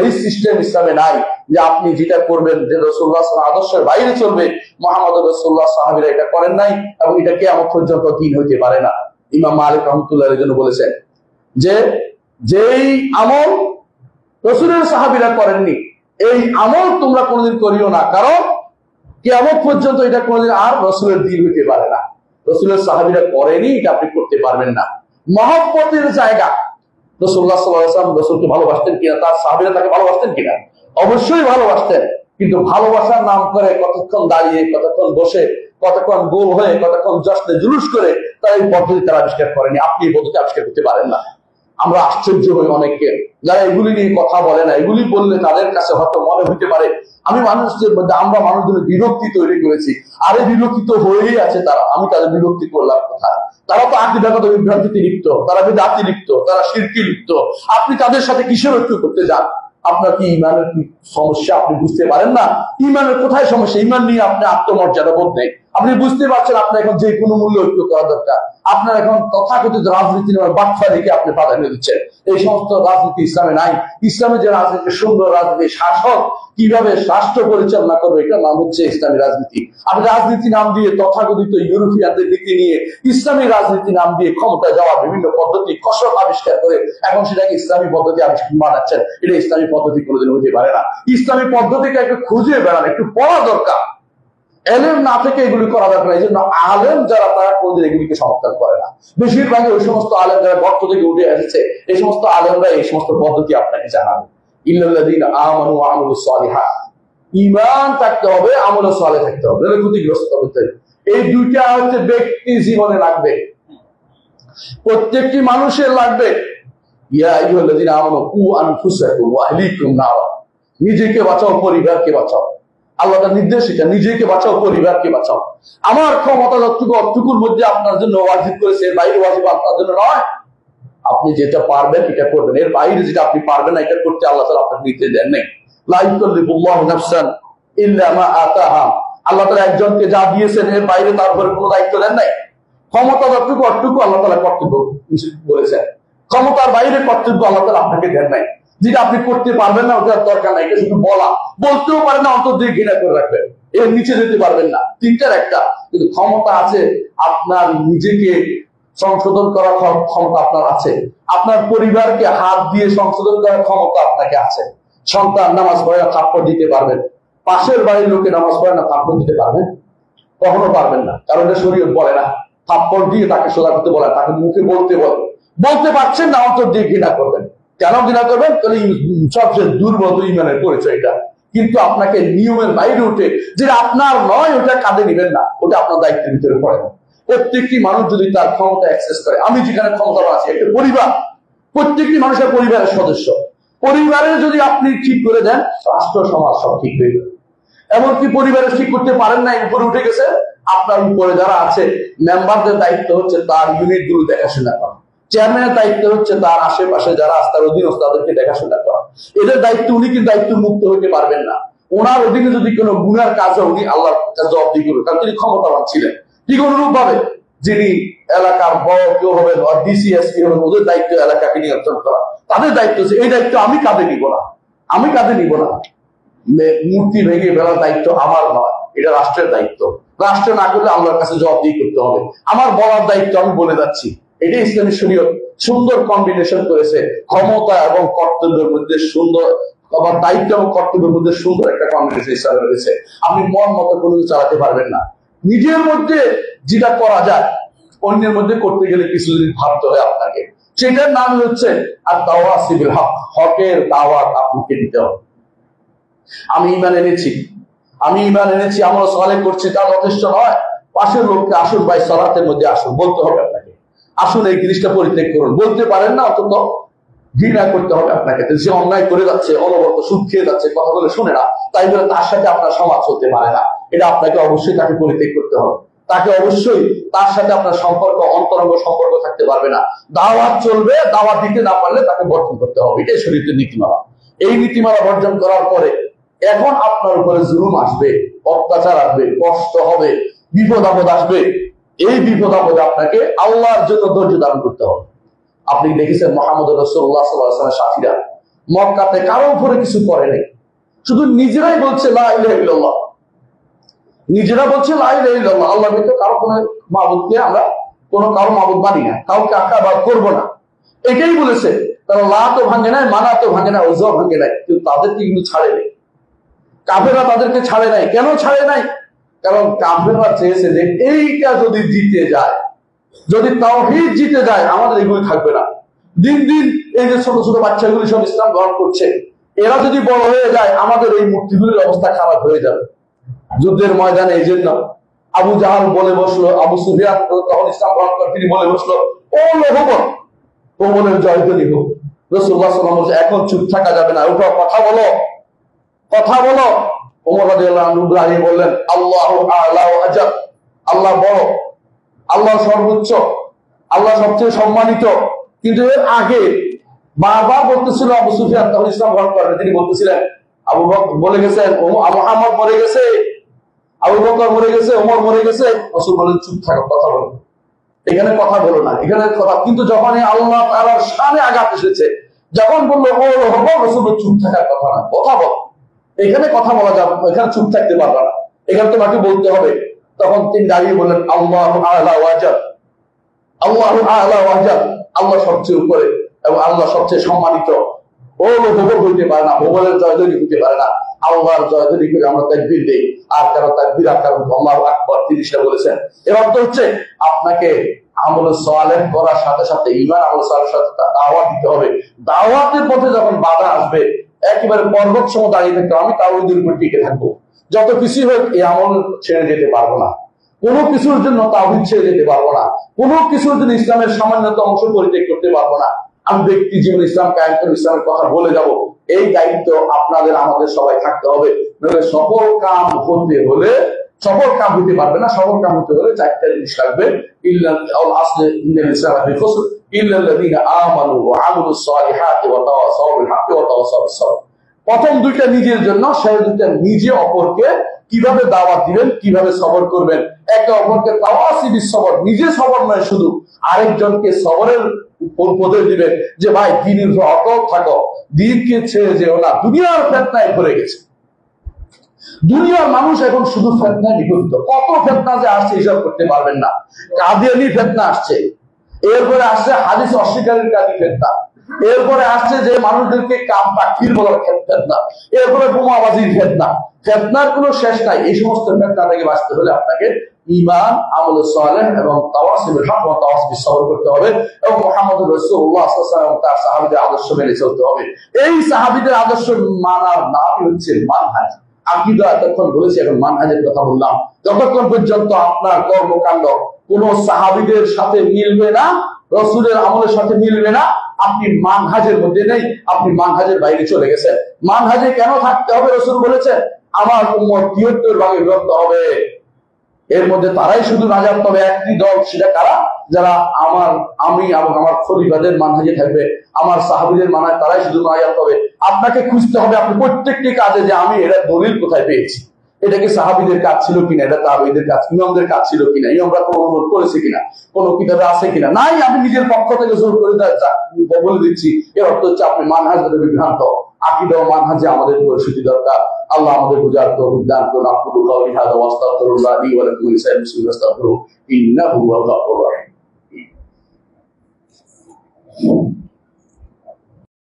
এই সিস্টেম ইসলামে নাই যে আপনি যেটা করবেন যে রাসূলুল্লাহ সাল্লাল্লাহু আলাইহি ওয়াসাল্লাম আদর্শের বাইরে চলবে। মুহাম্মদ রাসূলুল্লাহ সাহাবীরা এটা করেন নাই এবং এটা কিয়ামত পর্যন্ত দিন হইতে পারে না। ইমাম মালিক রাহমাতুল্লাহ এর জন্য বলেছেন যে যেই আমল রাসূলের সাহাবীরা করেননি, এই আমল তোমরা কোনোদিন করিও না, কারণ কিয়ামত পর্যন্ত এটা কোনোদিন আর রাসূলের দ্বীন হইতে পারে না। রাসূলের সাহাবীরা করেনি, এটা আপনি করতে পারবেন না। মহব্বতের জায়গা, রাসূলুল্লাহ সাল্লাল্লাহু আলাইহি ওয়াসাল্লাম রাসূলকে ভালোবাসতেন কিনা, তার সাহাবীরা তাকে ভালোবাসতেন কিনা? অবশ্যই ভালোবাসতেন, কিন্তু ভালোবাসার নাম করে কতক্ষণ দাঁড়িয়ে, কতক্ষণ বসে, কতক্ষণ গোল হয়ে, কতক্ষণ জশ্নে জুলুস করে তারা এই পদ্ধতি তারা আবিষ্কার করেনি। আপনি এই পদ্ধতি আবিষ্কার করতে পারেন না। আমরা আশ্চর্য হই অনেককে যারা এগুলি নিয়ে কথা বলে না। এগুলি বললে তাদের কাছে হয়তো মনে হতে পারে আমি মানুষদের মধ্যে, আমরা মানুষদের বিরক্তি তৈরি করেছি। আরে বিরক্তিত হয়েই আছে তারা, আমি তাদের বিরক্তি করলাম কোথায়? তারা তো আকীদাগত বিভ্রান্তিতে লিপ্ত, তারা বিদআতে লিপ্ত, তারা শিরকে লিপ্ত। আপনি তাদের সাথে কিসের ঐক্য করতে যান? আপনার কি ইমানের কি সমস্যা আপনি বুঝতে পারেন না? ইমানের কোথায় সমস্যা? ইমান নিয়ে আপনি আত্মমর্যাদা বোধ নেই। আপনি বুঝতে পারছেন আপনার এখন যে কোনো মূল্য ঐক্য করা দরকার। আপনার এখন তথাকথিত রাজনীতি নেওয়ার বাটপাড়িকে আপনি প্রাধান্য দিচ্ছেন। এই সমস্ত রাজনীতি ইসলামে নাই। ইসলামে যে রাজনীতি, সুন্দর রাজনীতি, শাসক কিভাবে রাষ্ট্র পরিচালনা করবে, এটার নাম হচ্ছে ইসলামী রাজনীতি। আপনি রাজনীতি নাম দিয়ে তথাকথিত ইউরোপিয়ানদের নীতি নিয়ে ইসলামী রাজনীতি নাম দিয়ে ক্ষমতায় যাওয়ার বিভিন্ন পদ্ধতি কসরত আবিষ্কার করে এখন সেটাকে ইসলামী পদ্ধতি আবিষ্কার বানাচ্ছেন। এটা ইসলামী পদ্ধতি কোনোদিন হতে পারে না। ইসলামী পদ্ধতিটা একটু খুঁজে বেড়ান, একটু পড়া দরকার। এলেম না থেকে এগুলি করা দরকার। এই জন্য আলেম যারা, তারা কোনদিন এগুলিকে সমর্থন করে না। বেশিরভাগই ওই সমস্ত আলেম যারা গর্ত থেকে উঠে এসেছে, এই সমস্ত আলেমরা এই সমস্ত পদ্ধতি আপনাকে জানাবে। ইল্লাল্লাযীনা আমানু ওয়া আমিলুস সালিহাত, ঈমান থাকতে হবে, আমল সালেহ থাকতে হবে, ক্ষতিগ্রস্ত হতে হবে। এই দুইটা হচ্ছে ব্যক্তি জীবনে লাগবে, প্রত্যেকটি মানুষের লাগবে। ইয়া আইয়ুহাল্লাযীনা আমানু কু আনফুসাকুম ওয়া আহলিকুম নার, নিজেকে বাঁচাও, পরিবারকে বাঁচাও। আল্লাহ তার নির্দেশ এটা, নিজেকে বাঁচাও, পরিবারকে বাঁচাও। আমার ক্ষমতা যতটুকু, অতটুকুর মধ্যে আপনার জন্য ওয়াজিব করেছে, এর বাইরে ওয়াজিব আপনার জন্য নয়। আপনি যেটা পারবেন এটা করবেন, এর বাইরে যেটা আপনি পারবেন না এটা করতে আল্লাহ তাআলা আপনাকে নির্দেশ দেন নাই। লা ইউকাল্লিফুল্লাহু নাফসান ইল্লা মা আতাহা, আল্লাহ তাআলা একজনকে যা দিয়েছেন এর বাইরে তার উপরে কোনো দায়িত্ব দেন নাই। ক্ষমতা যতটুকু অতটুকু আল্লাহ তাআলা কর্তব্য বলেছেন, ক্ষমতার বাইরে কর্তব্য আল্লাহ তাআলা আপনাকে দেন নাই। যেটা আপনি করতে পারবেন না ওটার দরকার নাই, এটা শুধু বলা, বলতেও পারেন না, অন্তর দিয়ে ঘৃণা করে রাখবেন, এর নিচে যেতে পারবেন না। তিনটার একটা, কিন্তু ক্ষমতা আছে, আপনার নিজেকে সংশোধন করার ক্ষমতা আপনার আছে, আপনার পরিবারকে হাত দিয়ে সংশোধন করার ক্ষমতা আপনাকে আছে। সন্তান নামাজ পড়ে না, থাপ্পড় দিতে পারবেন? পাশের বাড়ির লোকে নামাজ পড়ে না, থাপ্পড় দিতে পারবেন? কখনো পারবেন না, কারণ এটা শরীয়ত বলে না। থাপ্পড় দিয়ে তাকে সোজা করতে বলে, তাকে মুখে বলতে বলে, বলতে পারছেন না, অন্তর দিয়ে ঘৃণা করবেন। কেন ঘৃণা করবেন? সবচেয়ে দুর্বল ইমানের পরিচয় এটা। কিন্তু আপনাকে নিয়মের বাইরে উঠে যেটা আপনার নয় ওটা কাঁধে নিবেন না, ওটা আপনার দায়িত্বের ভিতরে পড়ে না। প্রত্যেকটি মানুষ যদি তার ক্ষমতা অ্যাক্সেস করে, আমি যেখানে ক্ষমতা আছি, একটা পরিবার, প্রত্যেকটি মানুষের পরিবারের সদস্য, পরিবারে যদি আপনি ঠিক করে দেন, রাষ্ট্র সমাজ সব ঠিক হয়ে যাবে। এমনকি পরিবারে ঠিক করতে পারেন না, উপরে উঠে গেছে, আপনার উপরে যারা আছে মেম্বারদের দায়িত্ব হচ্ছে তার ইউনিট গুলো দেখাশোনা করা, চেয়ারম্যানের দায়িত্ব হচ্ছে তার আশেপাশে যারা আছে তার অধীনস্থ তাদেরকে দেখাশোনা করা। এদের দায়িত্ব, উনি কিন্তু দায়িত্ব মুক্ত হতে পারবেন না। ওনার অধীনে যদি কোনো গুনার কাজ হয় উনি আল্লাহর কাছে জবাবদিহি করবেন, কারণ তিনি ক্ষমতাবান ছিলেন। ঠিক অনুরূপ ভাবে যিনি এলাকার বড় কেউ হবেন, ডিসিএসপি হবেন, ওদের দায়িত্ব এলাকাকে নিয়ন্ত্রণ করা, তাদের দায়িত্ব হচ্ছে, এই দায়িত্ব আমি কাঁধে নিব না, আমি কাঁধে নিব না। মূর্তি ভেঙে ফেলার দায়িত্ব আমার নয়, এটা রাষ্ট্রের দায়িত্ব। রাষ্ট্র না করলে আল্লাহর কাছে জবাবদিহি করতে হবে। আমার বলার দায়িত্ব আমি বলে যাচ্ছি। এটা ইসলামী শরীয়ত সুন্দর কম্বিনেশন করেছে, ক্ষমতা এবং কর্তব্যের মধ্যে সুন্দর, আবার দায়িত্ব এবং কর্তব্যের মধ্যে সুন্দর একটা কম্বিনেশন ইসলামে রয়েছে। আপনি মন মতো কোনো কিছু চালাতে পারবেন না। নিজের মধ্যে যেটা করা যায় অন্যের মধ্যে করতে গেলে কিছু যদি ভাবতে হয় আপনাকে, সেটার নাম হচ্ছে আর তাওয়াসিবিল হক, হকের দাওয়াত আপনাকে দিতে হবে। আমি ঈমান এনেছি, আমি ঈমান এনেছি, আমল সালেহ করছি, তা যথেষ্ট নয়। পাশের লোককে আসুন ভাই সালাতের মধ্যে আসুন বলতে হবে আপনাকে, আসুন এই জিনিসটা পরিত্যাগ করুন। বলতে পারেন না, অন্তত ঘৃণা করতে হবে আপনাকে। সে অন্যায় করে যাচ্ছে, অনবরত সুদ খেয়ে যাচ্ছে, কথা বলে শুনে না, তাই বলে তার সাথে আপনার সমাজ চলতে পারে না। এটা আপনাকে অবশ্যই তাকে পরিত্যাগ করতে হবে। তাকে অবশ্যই তার সাথে আপনার সম্পর্ক, অন্তরঙ্গ সম্পর্ক থাকতে পারবে না। দাওয়াত চলবে, দাওয়াত দিতে না পারলে তাকে বর্জন করতে হবে। এটাই শরীয়তের নীতিমালা। এই নীতিমালা বর্জন করার পরে এখন আপনার উপরে জুলুম আসবে, অত্যাচার আসবে, কষ্ট হবে, বিপদ আপদ আসবে। এই বিপদ আপদে আপনাকে আল্লাহর জন্য ধৈর্য ধারণ করতে হবে। আপনি দেখেছেন মুহাম্মদ রাসূলুল্লাহ সাল্লাল্লাহু আলাইহি ওয়াসাল্লামের সাথীরা মক্কাতে কারো উপরে কিছু করে নাই, শুধু নিজেরাই বলছে লা ইলাহা ইল্লাল্লাহ, নিজেরা বলছে লা ইলাহা ইল্লাল্লাহ, আল্লাহ ব্যতীত কারো কোনো মাবুদকে আমরা কোনো কারো মাবুদ মানি না, কাউকে আখ্যাবাদ করবো না, এটাই বলেছে। তারা লা তো ভাঙে নাই, মানা তো ভাঙে না, ওজা ভাঙে নাই, কিন্তু তাদেরকে কিন্তু ছাড়ে নাই। কাফেররা তাদেরকে ছাড়ে নাই। কেন ছাড়ে নাই? কারণ কাফেররা চেয়েছে যে এইটা যদি জিতে যায়, যদি তাওহীদ জিতে যায়, আমাদের এগুলি থাকবে না। দিন দিন এই যে ছোট ছোট বাচ্চাগুলি সব ইসলাম গ্রহণ করছে, এরা যদি বড় হয়ে যায় আমাদের এই মূর্তিগুলির অবস্থা খারাপ হয়ে যাবে। যুদ্ধের ময়দানে এই জন্য আবু জাহাল বলে বসলো, আবু সুফিয়ান তখন ইসলাম গ্রহণ করে তিনি বলে বসলো, ও লোহবন, ওমরের জয়ধ্বনি হোক। রাসূলুল্লাহ সাল্লাল্লাহু আলাইহি ওয়াসাল্লাম এখন চুপ থাকা যাবে না, ওটা কথা বলো, কথা বলো। ওমর রাদিয়াল্লাহু আনহু দাঁড়িয়ে বললেন, আল্লাহু আ'লা ওয়া আজাল, আল্লাহ বড়, আল্লাহ সর্বোচ্চ, আল্লাহ সবচেয়ে সম্মানিত। কিন্তু এর আগে বারবার বলতেছিল আবু সুফিয়ান, তখন ইসলাম গ্রহণ করেন, তিনি বলতেছিলেন আবু বকর বলে গেছেন, মুহাম্মদ মরে গেছে, আবু বকর মরে গেছে, ওমর মরে গেছে। রাসূল বলেন চুপ থাকো, কথা বলো, এখানে কথা বলো না, এখানে কথা। কিন্তু যখন আল্লাহ তাআলার শানে আঘাত এসেছে, যখন বললো ও হবো, রাসূল চুপ থাকার কথা না, কথা বল, এখানে কথা বলা যাবে, এখানে চুপ থাকতে পারবে না, এখানে তোমাকে বলতে হবে। তখন তিনি দাঁড়িয়ে বললেন, আল্লাহু আ'লা ওয়া আজাল, আল্লাহু আ'লা ওয়া আজাল, আল্লাহ সবচেয়ে উপরে এবং আল্লাহ সবচেয়ে সম্মানিত। ও ভোবল হইতে পারে না, ভোবলের জয়ধ্বনি হইতে পারে না, আল্লাহর জয়ধ্বনি করে আমরা তাকবীর দেই। আর কারো তাকবীর, আর কারো আল্লাহু আকবার, তিনি সেটা বলেছেন। এর অর্থ হচ্ছে আপনাকে আমল সালেহ করার সাথে সাথে ঈমান আমল সালেহের সাথে দাওয়াত দিতে হবে। দাওয়াতের পথে যখন বাধা আসবে, একেবারে পর্বত সম দাঁড়িয়ে থাকতে, আমি তাওহীদের উপর টিকে থাকবো, যত কিছু হোক এই আমল ছেড়ে যেতে পারবো না, কোনো কিছুর জন্য তাওহীদ ছেড়ে যেতে পারবো না, কোনো কিছুর জন্য ইসলামের সামান্যতম অংশ পরিত্যাগ করতে পারবো না। আমি ব্যক্তি জীবন ইসলাম কায়েম করে ইসলামের কথা বলে যাব, এই দায়িত্ব আপনাদের আমাদের সবাই থাকতে হবে। সফল কাম হতে হলে, সফল কাম হতে পারবে না, সফল কাম হতে হলে চারটা জিনিস লাগবে। প্রথম দুইটা নিজের জন্য, সেই দুইটা নিজে অপরকে কিভাবে দাওয়াত দিবেন, কিভাবে সবর করবেন, একে অপরকে তাওয়াসি বিস সবর, নিজে সবর নয় শুধু, আরেকজনকে সবরের উপদেশ দিবেন যে ভাই দ্বীনের উপর অটল থাকো, দ্বীনকে ছেড়ে যেও না। দুনিয়ার ফিতনায় ভরে গেছে, দুনিয়ার মানুষ এখন শুধু ফিতনায় নিপতিত। কত ফিতনা যে আসছে হিসাব করতে পারবেন না। কাদিয়ানি ফিতনা আসছে, এরপরে আসছে হাদিস অস্বীকারের কাজী ফিতনা, এরপরে আসছে যে মানুষদেরকে কাম পাখির বলার ফিতনা, এরপরে বোমাবাজির ফিতনা। ফিতনার কোনো শেষ নাই। এই সমস্ত ফিতনা থেকে বাঁচতে হলে আপনাকে ঈমান, আমল সালেহ এবং তাওয়াসিবিল হক ওয়া তাওয়াসিবিস সবর করতে হবে, এবং মুহাম্মদুর রাসূলুল্লাহ সাল্লাল্লাহু আলাইহি ওয়াসাল্লাম তার সাহাবীদের আদর্শ মেনে চলতে হবে। এই সাহাবীদের আদর্শ মানার নামই হচ্ছে মানহাজ। আকীদা এতক্ষণ বলেছি, এখন মানহাজের কথা বললাম। যতক্ষণ পর্যন্ত আপনার কর্মকাণ্ড কোন সাহাবীদের সাথে মিলবে না, রসুলের আমলের সাথে মিলবে না। আপনি মানহাজের মধ্যে নেই, আপনি মানহাজের বাইরে চলে গেছেন। মানহাজে কেন থাকতে হবে? রসুল বলেছেন আমার উম্মত ৭৩ ভাগে বিভক্ত হবে, এর মধ্যে তারাই শুধু নাজাত পাবে। একটি দল, সেটা কারা? যারা আমি এবং আমার খলিফাদের মানহাজে থাকবে, আমার সাহাবীদের মানহাজ, তারাই শুধু নাজাত পাবে। আপনাকে খুঁজতে হবে আপনি প্রত্যেকটি কাজে যে আমি এটা দলিল কোথায় পেয়েছি, এটা কি সাহাবীদের কাজ ছিল কিনা, এটা তাবেঈদের কাজ, ইমামদের কাজ ছিল কিনা, ইমামরা কোনো অনুরোধ করেছে কিনা, কোনো কিতাবে আছে কিনা। নাই, আমি নিজের পক্ষ থেকে জোর করে বলে দিচ্ছি, এর অর্থ হচ্ছে আপনি মানহাজ হতে বিভ্রান্ত। আকীদা ও মানহাজে আমাদের পরিস্থিতি দরকার। আল্লাহ আমাদের বুঝার তৌফিক দান করুন। আকুলু কাওলি হাযা ওয়া আস্তাগফিরুল্লাহ লি ওয়া লাকুম ওয়া লিসাইরিল মুসলিমিন আস্তাগফিরুহু ইন্নাহু হুয়াল গাফুরুর রাহিম।